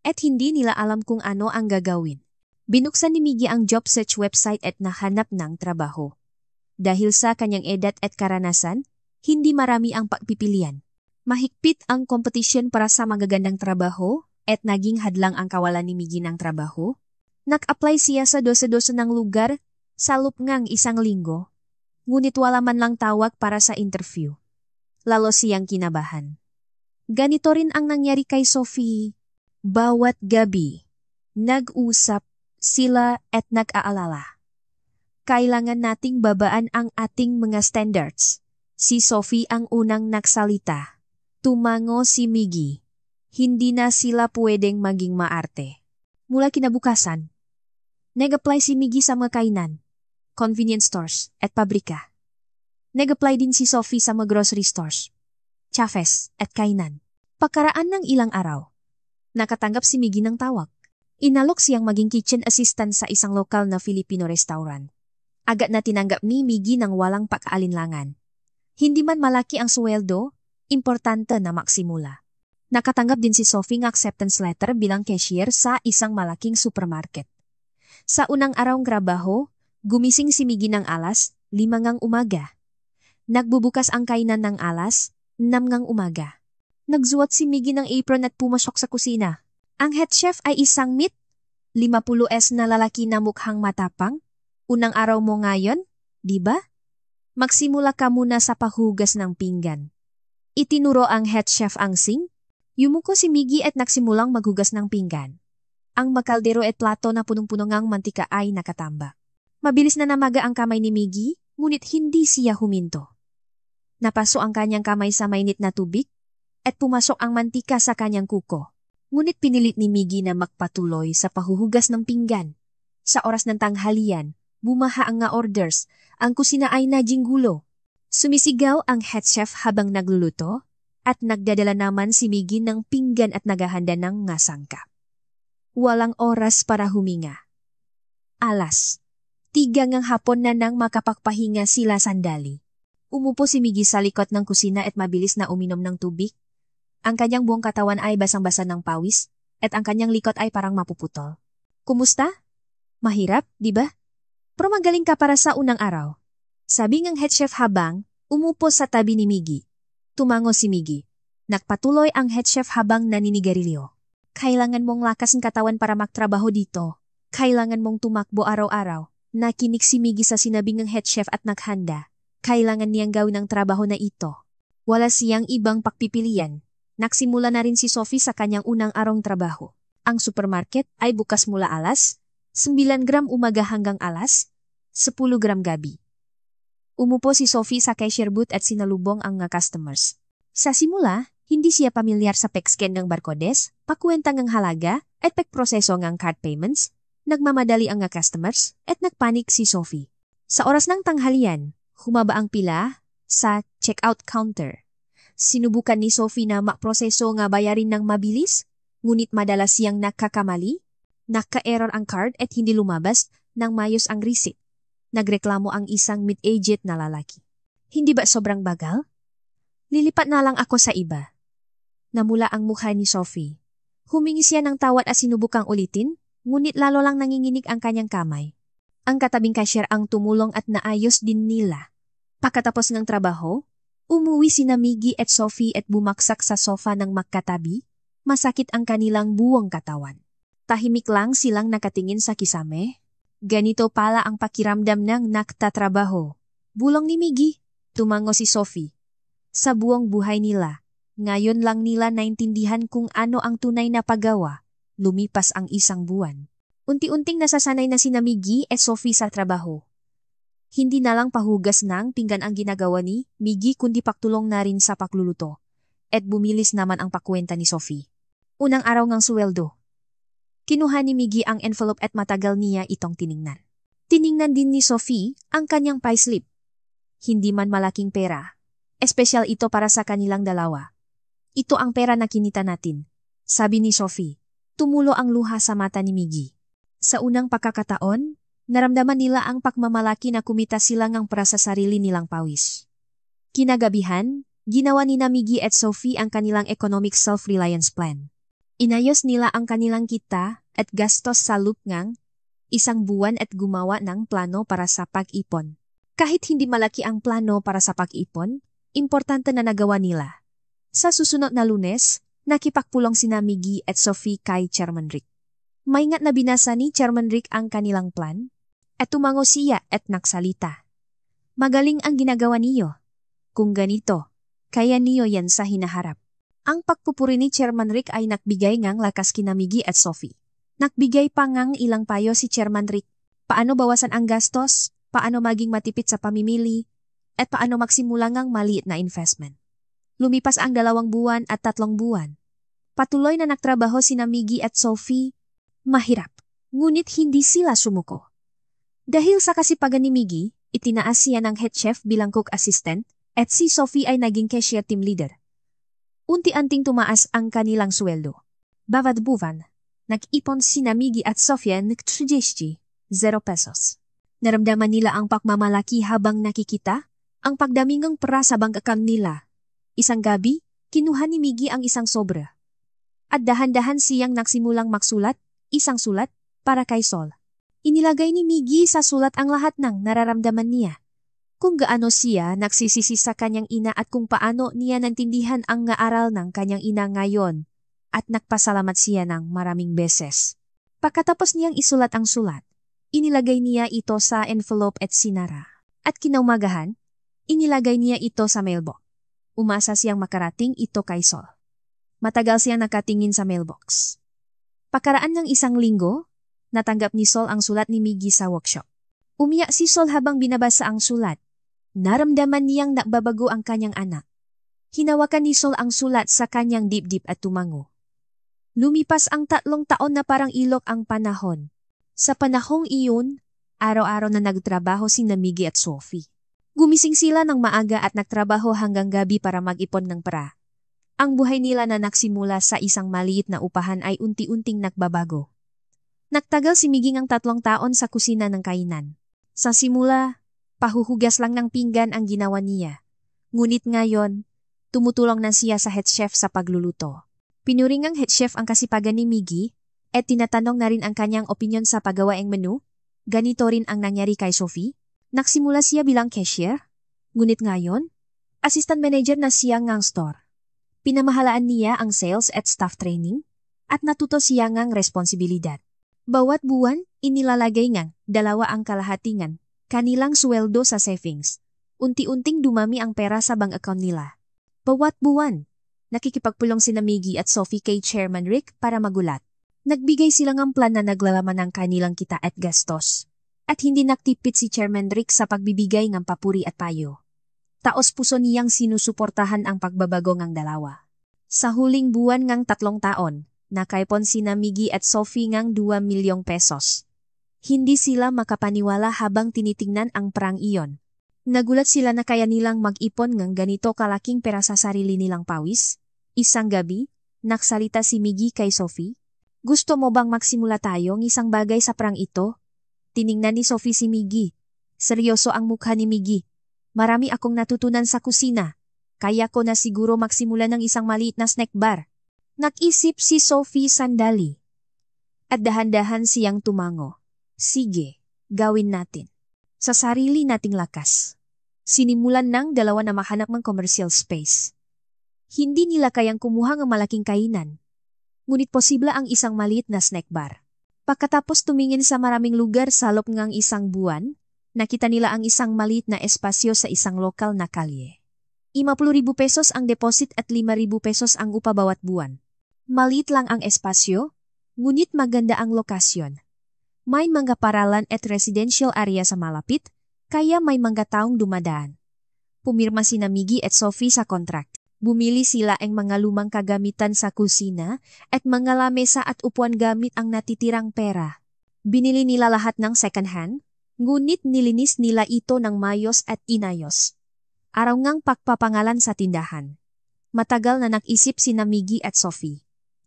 at hindi nila alam kung ano ang gagawin. Binuksan ni Miggy ang job search website at nahanap ng trabaho. Dahil sa kanyang edad at karanasan, hindi marami ang pagpipilian. Mahigpit ang kompetisyon para sa magagandang trabaho at naging hadlang ang kawalan ni Miggy ng trabaho. Nag-apply siya sa dosa-dosa ng lugar sa loob ngang 1 linggo. Ngunit wala man lang tawag para sa interview. Lalo siyang kinabahan. Ganito rin ang nangyari kay Sophie. Bawat gabi, nag-usap sila at nag-aalala. Kailangan nating babaan ang ating mga standards. Si Sophie ang unang nagsalita. Tumango si Miggy. Hindi na sila pwedeng maging maarte. Mula kinabukasan, nag-apply si Miggy sa mga kainan, convenience stores at pabrika. Nag-apply din si Sophie sa mga grocery stores, cafes at kainan. Pagkaraan ng ilang araw, nakatanggap si Miggy ng tawag. Inalok siyang maging kitchen assistant sa isang lokal na Filipino restaurant. Agad na tinanggap ni Miggy ng walang pag-aalinlangan. Hindi man malaki ang sweldo, importante na maksimula. Nakatanggap din si Sophie ng acceptance letter bilang cashier sa isang malaking supermarket. Sa unang arawng trabaho, gumising si Miggy ng alas 5 ng umaga. Nagbubukas ang kainan ng alas 6 ng umaga. Nagsuot si Miggy ng apron at pumasok sa kusina. Ang head chef ay isang 50s na lalaki na mukhang matapang. Unang araw mo ngayon, di ba? Magsimula ka muna sa pahugas ng pinggan. Itinuro ang head chef ang sink. Yumuko si Miggy at nagsimulang maghugas ng pinggan. Ang makaldero at plato na punong-puno ngang mantika ay nakatambak. Mabilis na namaga ang kamay ni Miggy, ngunit hindi siya huminto. Napaso ang kanyang kamay sa mainit na tubig at pumasok ang mantika sa kanyang kuko. Ngunit pinilit ni Miggy na magpatuloy sa pahuhugas ng pinggan. Sa oras ng tanghalian, bumaha ang nga orders, ang kusina ay naging gulo. Sumisigaw ang head chef habang nagluluto at nagdadala naman si Miggy ng pinggan at naghahanda ng nga sangkap. Walang oras para huminga. Alas 3 ng hapon na nang makapagpahinga sila sandali. Umupo si Miggy sa likod ng kusina at mabilis na uminom ng tubig. Ang kanyang buong katawan ay basang-basa ng pawis at ang kanyang likod ay parang mapuputol. Kumusta? Mahirap, di ba? Pero magaling ka para sa unang araw. Sabi ng head chef habang umupo sa tabi ni Miggy. Tumango si Miggy. Nagpatuloy ang head chef habang naninigarilyo. Kailangan mong lakas ng katawan para magtrabaho dito. Kailangan mong tumakbo araw-araw. Nakinig si Miggy sa sinabi ng head chef at naghanda. Kailangan niyang gawin ang trabaho na ito. Wala siyang ibang pagpipilian. Nagsimula na rin si Sophie sa kanyang unang arong trabaho. Ang supermarket ay bukas mula alas 9 gram umaga hanggang alas 10 gram gabi. Umupo si Sophie sa cashier booth at sinalubong ang mga customers. Sa simula, hindi siya pamilyar sa pag-scan ng barcodes, pakwenta ng halaga, at pagproseso ng card payments. Nagmamadali ang mga customers at nagpanik si Sophie. Sa oras ng tanghalian, humaba ang pila sa checkout counter. Sinubukan ni Sophie na makproseso nga bayarin ng mabilis, ngunit madalas siyang nakakamali, naka-error ang card at hindi lumabas ng mayos ang receipt. Nagreklamo ang isang mid-aged na lalaki. Hindi ba sobrang bagal? Lilipat na lang ako sa iba. Namula ang mukha ni Sophie. Humingi siya ng tawad at sinubukang ulitin, ngunit lalo lang nanginginig ang kanyang kamay. Ang katabing cashier ang tumulong at naayos din nila. Pagkatapos ng trabaho, umuwi sina Miggy at Sophie at bumaksak sa sofa ng magkatabi. Masakit ang kanilang buong katawan. Tahimik lang silang nakatingin sa kisame. Ganito pala ang pakiramdam ng nagtatrabaho. Bulong ni Miggy. Tumango si Sophie. Sa buong buhay nila, ngayon lang nila naintindihan kung ano ang tunay na paggawa. Lumipas ang isang buwan. Unti-unting nasasanay na sina Miggy at Sophie sa trabaho. Hindi na lang pahugas ng pinggan ang ginagawa ni Miggy kundi paktulong na rin sa pagluluto. At bumilis naman ang pakwenta ni Sophie. Unang araw ng sweldo. Kinuha ni Miggy ang envelope at matagal niya itong tiningnan. Tiningnan din ni Sophie ang kanyang payslip. Hindi man malaking pera. Espesyal ito para sa kanilang dalawa. Ito ang pera na kinita natin. Sabi ni Sophie. Tumulo ang luha sa mata ni Miggy. Sa unang pagkakataon, naramdaman nila ang pagmamalaki na kumita sila ng para sa sarili nilang pawis. Kinagabihan, ginawa ni Miggy at Sophie ang kanilang economic self-reliance plan. Inayos nila ang kanilang kita at gastos sa loob ng isang buwan at gumawa ng plano para sa pag-ipon. Kahit hindi malaki ang plano para sa pag-ipon, importante na nagawa nila. Sa susunod na Lunes, nakipagpulong sina Miggy at Sophie kay Chairman Rick. Maingat na binasa ni Chairman Rick ang kanilang plan at tumango siya at nagsalita. Magaling ang ginagawa niyo. Kung ganito, kaya niyo yan sa hinaharap. Ang pagpupuri ni Chairman Rick ay nagbigay ngang lakas kina Miggy at Sophie. Nagbigay pa ngang ilang payo si Chairman Rick. Paano bawasan ang gastos? paano maging matipid sa pamimili, at paano magsimula ngang maliit na investment. Lumipas ang 2 buwan at 3 buwan. Patuloy na nagtrabaho sina Miggy at Sophie. Mahirap, ngunit hindi sila sumuko. Dahil sa kasipagan ni Miggy, itinaas siya ng head chef bilang cook assistant at si Sophie ay naging cashier team leader. Unti-unting tumaas ang kanilang sweldo. Bawat buwan, nag-ipon sina Miggy at Sofia ng 30, 0 pesos. Naramdaman nila ang pagmamalaki habang nakikita ang pagdamingang pera sa bank account nila. Isang gabi, kinuha ni Miggy ang isang sobra. At dahan-dahan siyang nagsimulang magsulat, isang sulat, para kay Sol. Inilagay ni Miggy sa sulat ang lahat ng nararamdaman niya. Kung gaano siya nagsisisi sa kanyang ina at kung paano niya nantindihan ang ngaaral ng kanyang ina ngayon. At nagpasalamat siya ng maraming beses. Pagkatapos niyang isulat ang sulat, inilagay niya ito sa envelope at sinara. At kinaumagahan, inilagay niya ito sa mailbox. Umasa siyang makarating ito kay Sol. Matagal siyang nakatingin sa mailbox. Pagkaraan ng 1 linggo, natanggap ni Sol ang sulat ni Miggy sa workshop. Umiyak si Sol habang binabasa ang sulat. Naramdaman niyang nagbabago ang kanyang anak. Hinawakan ni Sol ang sulat sa kanyang dibdib at tumango. Lumipas ang 3 taon na parang ilog ang panahon. Sa panahong iyon, araw-araw na nagtrabaho sina Miggy at Sophie. Gumising sila ng maaga at nagtrabaho hanggang gabi para mag-ipon ng pera. Ang buhay nila na nagsimula sa isang maliit na upahan ay unti-unting nagbabago. Nagtagal si Miggy ng 3 taon sa kusina ng kainan. Sa simula, pahuhugas lang ng pinggan ang ginawa niya. Ngunit ngayon, tumutulong na siya sa head chef sa pagluluto. Pinuring ng head chef ang kasipagan ni Miggy at tinatanong na rin ang kanyang opinyon sa paggawaing menu. Ganito rin ang nangyari kay Sophie. Nagsimula siya bilang cashier, ngunit ngayon, assistant manager na siya ngang store. Pinamahalaan niya ang sales at staff training at natuto siya ngang responsibilidad. Bawat buwan, inilalagay ngang 2.5 kanilang sweldo sa savings. Unti-unting dumami ang pera sa bank account nila. Bawat buwan, nakikipagpulong sina Miggy at Sophie kay Chairman Rick para magulat. Nagbigay sila ng plan na naglalaman ng kanilang kita at gastos. At hindi naktipid si Chairman Rick sa pagbibigay ng papuri at payo. Taos puso niyang sinusuportahan ang pagbabago ng dalawa. Sa huling buwan ng 3 taon, nakaipon sina Miggy at Sophie ng 2 milyong pesos. Hindi sila makapaniwala habang tinitingnan ang perang iyon. Nagulat sila na kaya nilang mag-ipon ng ganito kalaking pera sa sarili nilang pawis. Isang gabi, nagsalita si Miggy kay Sophie. Gusto mo bang magsimula tayo ng isang bagay sa perang ito? Tiningnan ni Sophie si Miggy. Seryoso ang mukha ni Miggy. Marami akong natutunan sa kusina. Kaya ko na siguro magsimula ng isang maliit na snack bar. Nag-isip si Sophie sandali. At dahan-dahan siyang tumango. Sige, gawin natin. Sa sarili nating lakas. Sinimulan ng dalawa na mahanap ng commercial space. Hindi nila kayang kumuha ng malaking kainan. Ngunit posible ang isang maliit na snack bar. Pagkatapos tumingin sa maraming lugar sa loob ng 1 buwan, nakita nila ang isang maliit na espasyo sa isang lokal na kalye. 50,000 pesos ang deposit at 5,000 pesos ang upa bawat buwan. Maliit lang ang espasyo, ngunit maganda ang lokasyon. May mga paralan at residential area sa malapit, kaya may mga taong dumadaan. Pumirma sina Miggy at Sophie sa contract. Bumili sila ang mga lumang kagamitan sa kusina at mga lamesa at upuan gamit ang natitirang pera. Binili nila lahat ng second hand, ngunit nilinis nila ito ng mayos at inayos. Araw ngang pagpapangalan sa tindahan. Matagal na nag-isip sina Miggy at Sophie.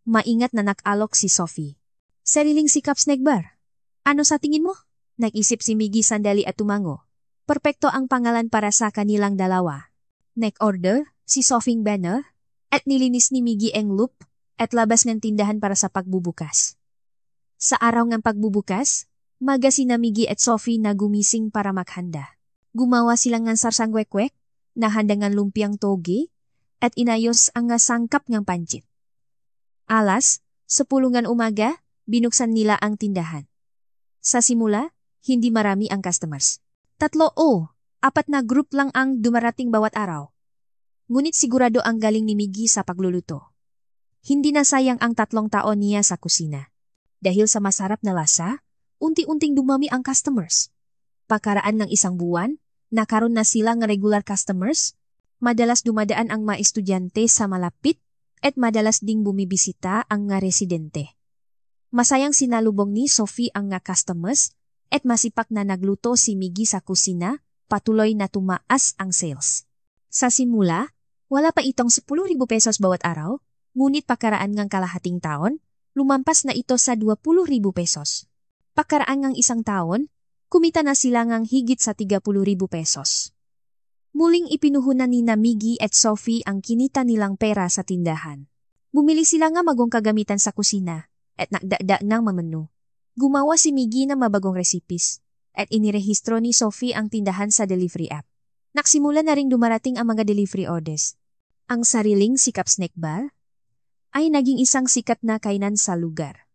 Maingat na nag-alok si Sophie. Sariling sikap snack bar. Ano sa tingin mo? Nag-isip si Miggy sandali at tumango. Perpekto ang pangalan para sa kanilang dalawa. Nag-order si Sophie banner at nilinis ni Miggy ang loop at labas ng tindahan para sa pagbubukas. Sa araw ng pagbubukas, maga sina Miggy at Sophie na gumising para maghanda. Gumawa silang ng sarsangwek-wek, nahanda ng lumpiang toge, at inayos ang sangkap ng pancit. Alas, 10 ng umaga, binuksan nila ang tindahan. Sa simula, hindi marami ang customers. 3 o 4 na group lang ang dumarating bawat araw. Ngunit sigurado ang galing ni Miggy sa pagluluto. Hindi na sayang ang 3 taon niya sa kusina. Dahil sa masarap na lasa, unti-unting dumami ang customers. pakaraan ng isang buwan, nakaroon na sila ng regular customers. Madalas dumadaan ang mga estudyante sa malapit at madalas ding bumibisita ang nga residente. Masayang sinalubong ni Sophie ang nga customers at masipak na nagluto si Miggy sa kusina, patuloy na tumaas ang sales. Sa simula, wala pa itong 10,000 pesos bawat araw, ngunit pakaraan ng kalahating taon, lumampas na ito sa 20,000 pesos. Pakaraan ng isang taon, kumita na sila ng higit sa 30,000 pesos. Muling ipinuhunan ni Miggy at Sophie ang kinita nilang pera sa tindahan. Bumili sila nga magong kagamitan sa kusina at nagdagdag ng menu. Gumawa si Miggy ng mabagong recipes at inirehistro ni Sophie ang tindahan sa delivery app. Nagsimula na ring dumarating ang mga delivery orders. Ang sariling Sikap Snack Bar ay naging isang sikat na kainan sa lugar.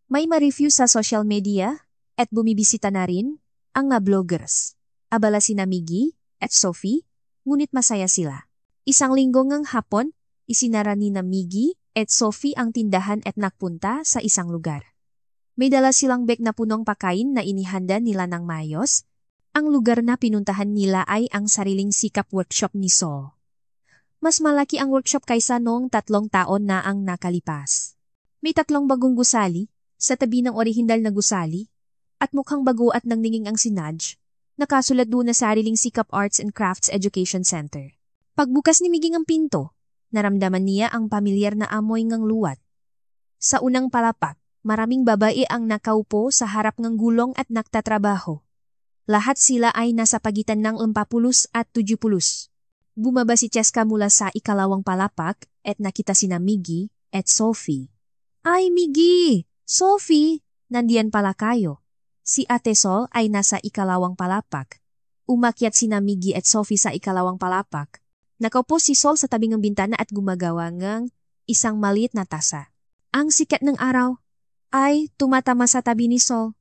May ma-review sa social media at bumibisita na rin ang mga bloggers. Abala sina Miggy at Sophie, ngunit masaya sila. Isang linggo ngang hapon, isinara ni Miggy at Sophie ang tindahan at nagpunta sa isang lugar. May dala silang bag na punong pakain na inihanda nila ng mayos. Ang lugar na pinuntahan nila ay ang sariling Sikap Workshop ni Sol. Mas malaki ang workshop kaysa noong 3 taon na ang nakalipas. May 3 bagong gusali, sa tabi ng orihinal na gusali, at mukhang bago at nangninging ang sinadj, nakasulat doon na sariling Sikap Arts and Crafts Education Center. Pagbukas ni Miggy ang pinto, naramdaman niya ang pamilyar na amoy ng luwat. Sa unang palapak, maraming babae ang nakaupo sa harap ng gulong at nagtatrabaho. Lahat sila ay nasa pagitan ng 40 at 70. Bumaba si Cheska mula sa ikalawang palapak at nakita sina Miggy at Sophie. Ay Miggy! Sophie! Nandiyan pala kayo. Si Ate Sol ay nasa ikalawang palapak. Umakyat sina Miggy at Sophie sa ikalawang palapak. Nakaupo si Sol sa tabing ng bintana at gumagawa ng isang maliit na tasa. Ang sikat ng araw ay tumatama sa tabi ni Sol.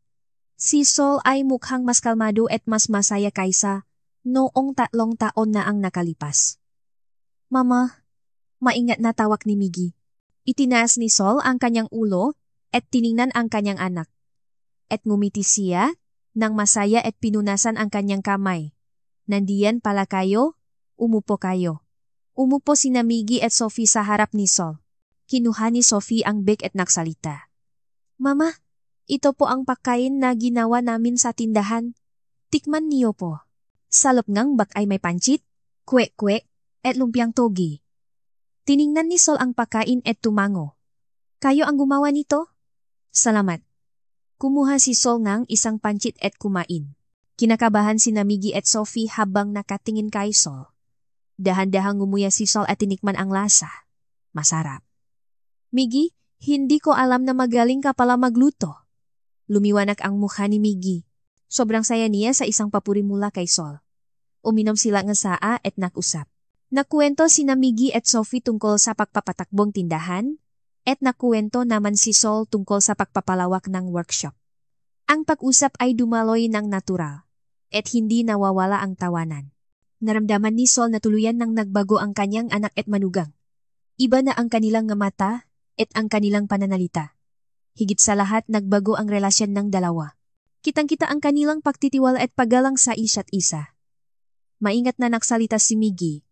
Si Sol ay mukhang mas kalmado at mas masaya kaysa noong 3 taon na ang nakalipas. Mama, maingat na tawag ni Miggy. Itinaas ni Sol ang kanyang ulo at tiningnan ang kanyang anak. At ngumiti siya nang masaya at pinunasan ang kanyang kamay. Nandiyan pala kayo, umupo kayo. Umupo sina Miggy at Sophie sa harap ni Sol. Kinuha ni Sophie ang bag at nagsalita. Mama, ito po ang pagkain na ginawa namin sa tindahan. Tikman niyo po. Sa loob ng bag ay may pancit, kwek-kwek, at lumpiang togi. Tiningnan ni Sol ang pagkain at tumango. Kayo ang gumawa nito? Salamat. Kumuha si Sol ng isang pancit at kumain. Kinakabahan sina Miggy at Sophie habang nakatingin kay Sol. Dahan-dahang ngumuya si Sol at tinikman ang lasa. Masarap. Miggy, hindi ko alam na magaling ka pala magluto. Lumiwanag ang mukha ni Miggy. Sobrang saya niya sa isang papuri mula kay Sol. Uminom sila ng saa at nag-usap. Nakuwento sina Miggy at Sophie tungkol sa pagpapatakbong tindahan at nakuwento naman si Sol tungkol sa pagpapalawak ng workshop. Ang pag-usap ay dumaloy ng natural at hindi nawawala ang tawanan. Naramdaman ni Sol na tuluyan nang nagbago ang kanyang anak at manugang. Iba na ang kanilang mata at ang kanilang pananalita. Higit sa lahat nagbago ang relasyon ng dalawa. Kitang-kita ang kanilang pagtitiwala at paggalang sa isa't isa. Maingat na nagsalita si Miggy.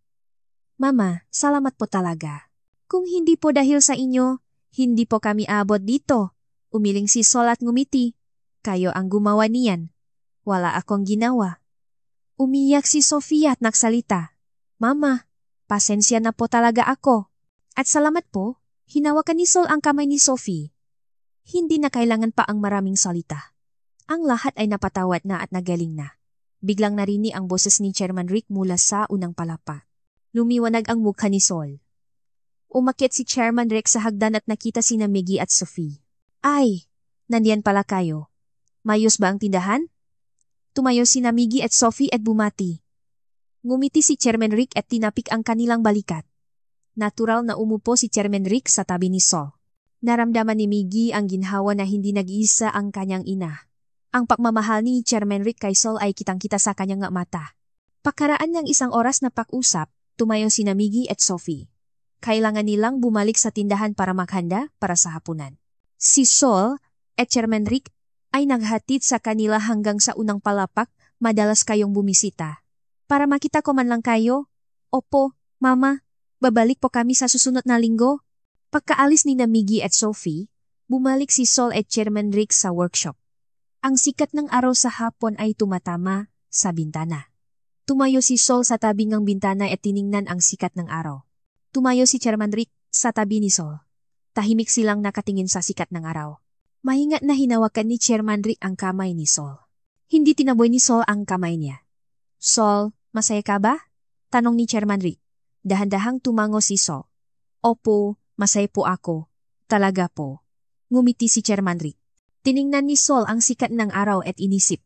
Mama, salamat po talaga. Kung hindi po dahil sa inyo, hindi po kami abot dito. Umiling si Sol at ngumiti. Kayo ang gumawa niyan. Wala akong ginawa. Umiyak si Sofia at nagsalita. Mama, pasensya na po talaga ako. At salamat po, hinawakan ni Sol ang kamay ni Sophie. Hindi na kailangan pa ang maraming salita. Ang lahat ay napatawad na at nagaling na. Biglang narinig ang boses ni Chairman Rick mula sa unang palapa. Lumiwanag ang mukha ni Sol. Umakyat si Chairman Rick sa hagdan at nakita sina Miggy at Sophie. Ay, nandiyan pala kayo. Mayos ba ang tindahan? Tumayo sina Miggy at Sophie at bumati. Ngumiti si Chairman Rick at tinapik ang kanilang balikat. Natural na umupo si Chairman Rick sa tabi ni Sol. Naramdaman ni Miggy ang ginhawa na hindi nag-iisa ang kanyang ina. Ang pagmamahal ni Chairman Rick kay Sol ay kitang-kita sa kanyang mata. Pagkaraan ng 1 oras na pag-usap, tumayo sina Miggy at Sophie. Kailangan nilang bumalik sa tindahan para maghanda para sa hapunan. Si Sol at Chairman Rick ay naghatid sa kanila hanggang sa unang palapak madalas kayong bumisita. Para makita ko man lang kayo. Opo, Mama, babalik po kami sa susunod na linggo. Pagkaalis ni Miggy at Sophie, bumalik si Sol at Chairman Rick sa workshop. Ang sikat ng araw sa hapon ay tumatama sa bintana. Tumayo si Sol sa tabi ng bintana at tiningnan ang sikat ng araw. Tumayo si Chairman Rick sa tabi ni Sol. Tahimik silang nakatingin sa sikat ng araw. Maingat na hinawakan ni Chairman Rick ang kamay ni Sol. Hindi tinaboy ni Sol ang kamay niya. Sol, masaya ka ba? Tanong ni Chairman Rick. Dahan-dahang tumango si Sol. Opo, masaya po ako. Talaga po. Ngumiti si Chairman Rick. Tiningnan ni Sol ang sikat ng araw at inisip.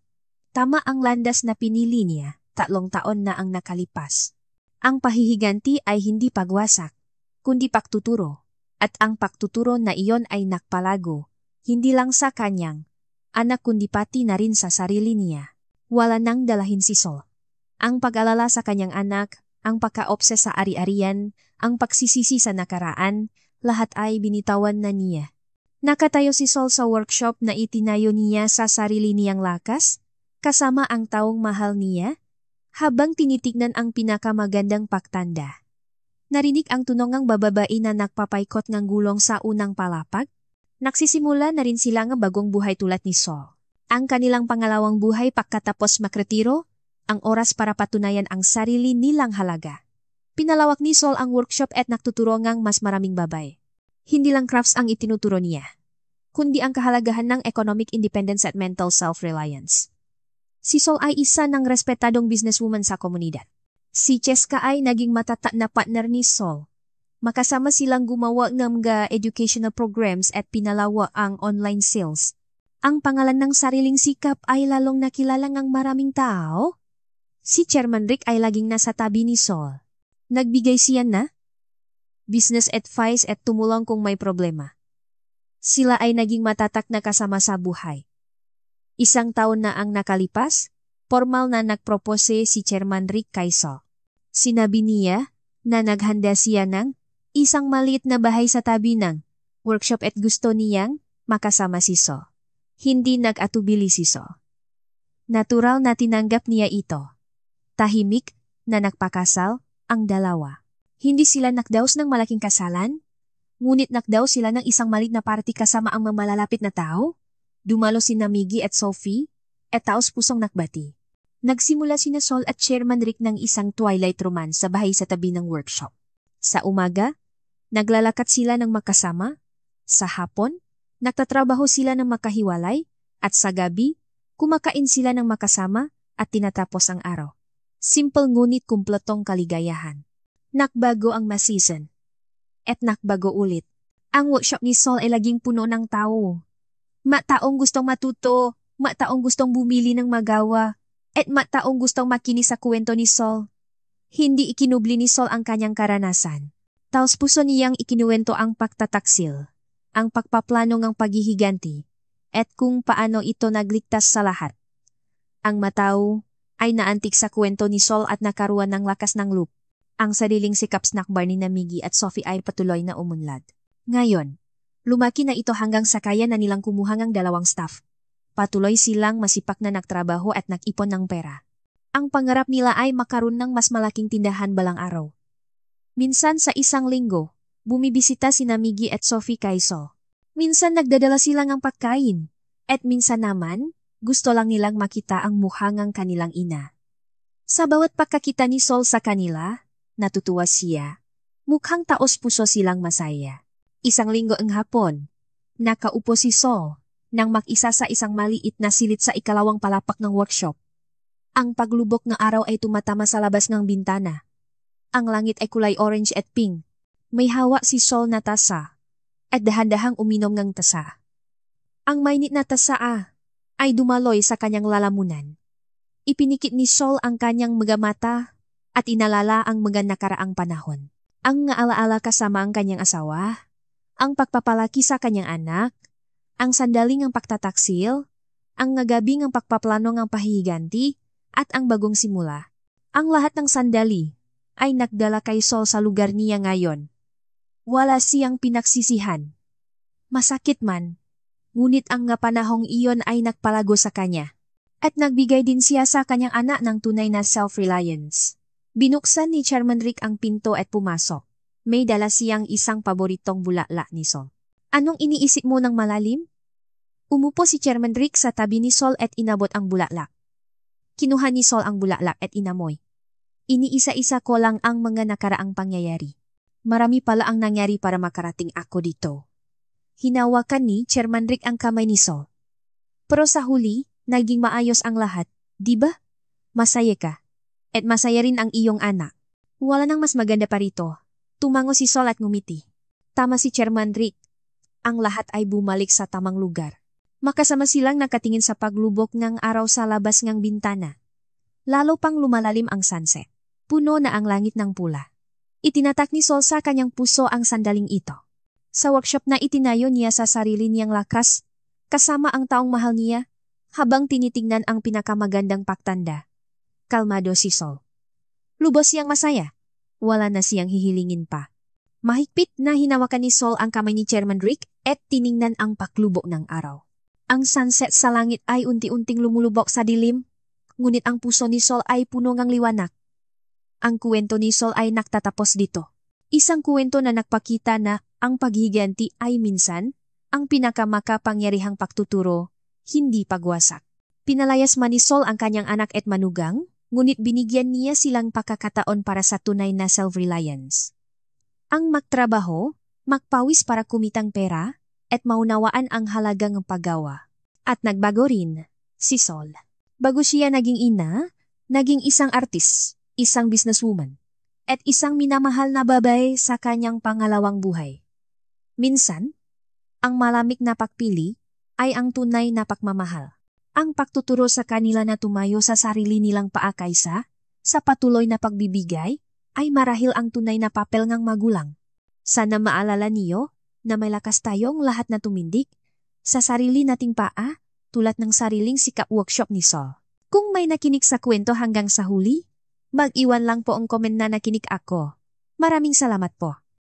Tama ang landas na pinili niya, 3 taon na ang nakalipas. Ang pahihiganti ay hindi pagwasak, kundi pagtuturo. At ang pagtuturo na iyon ay nakpalago, hindi lang sa kanyang anak kundi pati na rin sa sarili niya. Wala nang dalahin si Sol. Ang pag-alala sa kanyang anak, ang pagka-obses sa ari-arian, ang pagsisisi sa nakaraan, lahat ay binitawan na niya. Nakatayo si Sol sa workshop na itinayo niya sa sarili niyang lakas, kasama ang taong mahal niya, habang tinitignan ang pinakamagandang pagtanda. Narinig ang tunog ng bababae na nagpapaikot ng gulong sa unang palapag. Nagsisimula na rin sila ng bagong buhay tulad ni Sol. Ang kanilang pangalawang buhay pagkatapos makretiro, ang oras para patunayan ang sarili nilang halaga. Pinalawak ni Sol ang workshop at nagtuturo ng mas maraming babay. Hindi lang crafts ang itinuturo niya, kundi ang kahalagahan ng economic independence at mental self-reliance. Si Sol ay isa ng respetadong businesswoman sa komunidad. Si Cheska ay naging matata na partner ni Sol. Makasama silang gumawa ng mga educational programs at pinalawa ang online sales. Ang pangalan ng sariling sikap ay lalong nakilala ng maraming tao. Si Chairman Rick ay laging nasa tabi ni Sol. Nagbigay siya na business advice at tumulong kung may problema. Sila ay naging matatak na kasama sa buhay. 1 taon na ang nakalipas, formal na nagpropose si Chairman Rick kay Sol. Sinabi niya na naghanda siya ng isang maliit na bahay sa tabi ng workshop at gusto niyang makasama si Sol. Hindi nag-atubili si Sol. Natural na tinanggap niya ito. Tahimik na nagpakasal ang dalawa. Hindi sila nakdaos ng malaking kasalan, ngunit nakdaos sila ng isang maliit na party kasama ang mga malalapit na tao. Dumalo sina Miggy at Sophie, at taos pusong nakbati. Nagsimula sina Sol at Chairman Rick ng isang twilight romance sa bahay sa tabi ng workshop. Sa umaga, naglalakat sila ng makasama. Sa hapon, nagtatrabaho sila ng makahiwalay. At sa gabi, kumakain sila ng makasama at tinatapos ang araw. Simple ngunit kumpletong kaligayahan. Nakbago ang ma-season. At nakbago ulit. Ang workshop ni Sol ay laging puno ng tao. Mataong gustong matuto, mataong gustong bumili ng magawa, at mataong gustong makinig sa kwento ni Sol. Hindi ikinubli ni Sol ang kanyang karanasan. Taos puso niyang ikinuwento ang pagtataksil, ang pagpaplano ng paghihiganti, at kung paano ito nagligtas sa lahat. Ang matao ay naantig sa kwento ni Sol at nakaruan ng lakas ng loop. Ang sariling sikap snack bar ni Miggy at Sophie ay patuloy na umunlad. Ngayon, lumaki na ito hanggang sa kaya na nilang kumuha ng 2 staff. Patuloy silang masipak na nagtrabaho at nag-ipon ng pera. Ang pangarap nila ay makaroon ng mas malaking tindahan balang araw. Minsan sa isang linggo, bumibisita sina Miggy at Sophie kay Sol. Minsan nagdadala sila ng pagkain. At minsan naman, gusto lang nilang makita ang mukha ng kanilang ina. Sa bawat pagkakita ni Sol sa kanila, natutuwa siya. Mukhang taos puso silang masaya. Isang linggo ang hapon, nakaupo si Sol nang mag-isa sa isang maliit na silid sa ikalawang palapak ng workshop. Ang paglubok ng araw ay tumatama sa labas ng bintana. Ang langit ay kulay orange at pink. May hawak si Sol na tasa at dahan-dahang uminom ng tasa. Ang mainit na tasa ay dumaloy sa kanyang lalamunan. Ipinikit ni Sol ang kanyang mga mata at inalala ang mga nakaraang panahon. Ang alaala kasama ang kanyang asawa, ang pagpapalaki sa kanyang anak, ang sandaling ang pagtataksil, ang ngagabing ang pagpaplano ng pahihiganti, at ang bagong simula. Ang lahat ng sandali ay nagdala kay Sol sa lugar niya ngayon. Wala siyang pinagsisihan. Masakit man, ngunit ang nga panahong iyon ay nagpalago sa kanya. At nagbigay din siya sa kanyang anak ng tunay na self-reliance. Binuksan ni Chairman Rick ang pinto at pumasok. May dala siyang isang paboritong bulaklak ni Sol. Anong iniisip mo ng malalim? Umupo si Chairman Rick sa tabi ni Sol at inabot ang bulaklak. Kinuha ni Sol ang bulaklak at inamoy. Iniisa-isa ko lang ang mga nakaraang pangyayari. Marami pala ang nangyari para makarating ako dito. Hinawakan ni Chairman Rick ang kamay ni Sol. Pero sa huli, naging maayos ang lahat, di ba? Masaya ka. At masaya rin ang iyong anak. Wala nang mas maganda pa rito. Tumango si Sol at ngumiti. Tama si Chairman Rick. Ang lahat ay bumalik sa tamang lugar. Makasama silang nakatingin sa paglubok ng araw sa labas ng bintana. Lalo pang lumalalim ang sunset. Puno na ang langit ng pula. Itinatak ni Sol sa kanyang puso ang sandaling ito. Sa workshop na itinayo niya sa sarili niyang lakas, kasama ang taong mahal niya, habang tinitingnan ang pinakamagandang paktanda. Kalmado si Sol. Lubos siyang masaya. Wala na siyang hihilingin pa. Mahigpit na hinawakan ni Sol ang kamay ni Chairman Rick at tiningnan ang paklubok ng araw. Ang sunset sa langit ay unti-unting lumulubok sa dilim, ngunit ang puso ni Sol ay puno ng liwanag. Ang kuwento ni Sol ay naktatapos dito. Isang kuwento na nagpakita na ang paghiganti ay minsan ang pinakamakapangyarihang pagtuturo, hindi pagwasak. Pinalayas man ni Sol ang kanyang anak at manugang, ngunit binigyan niya silang pakakataon para sa tunay na self-reliance. Ang magtrabaho, magpawis para kumitang pera, at maunawaan ang halagang paggawa. At nagbago rin si Sol. Bago siya naging ina, naging isang artist, isang businesswoman, at isang minamahal na babae sa kanyang pangalawang buhay. Minsan, ang malamig na pagpili ay ang tunay na pagmamahal. Ang pagtuturo sa kanila na tumayo sa sarili nilang paa kaysa sa patuloy na pagbibigay ay marahil ang tunay na papel ng magulang. Sana maalala niyo na may lakas tayong lahat na tumindig sa sarili nating paa tulad ng sariling sikap workshop ni Sol. Kung may nakinig sa kwento hanggang sa huli, mag-iwan lang po ang comment na nakinig ako. Maraming salamat po.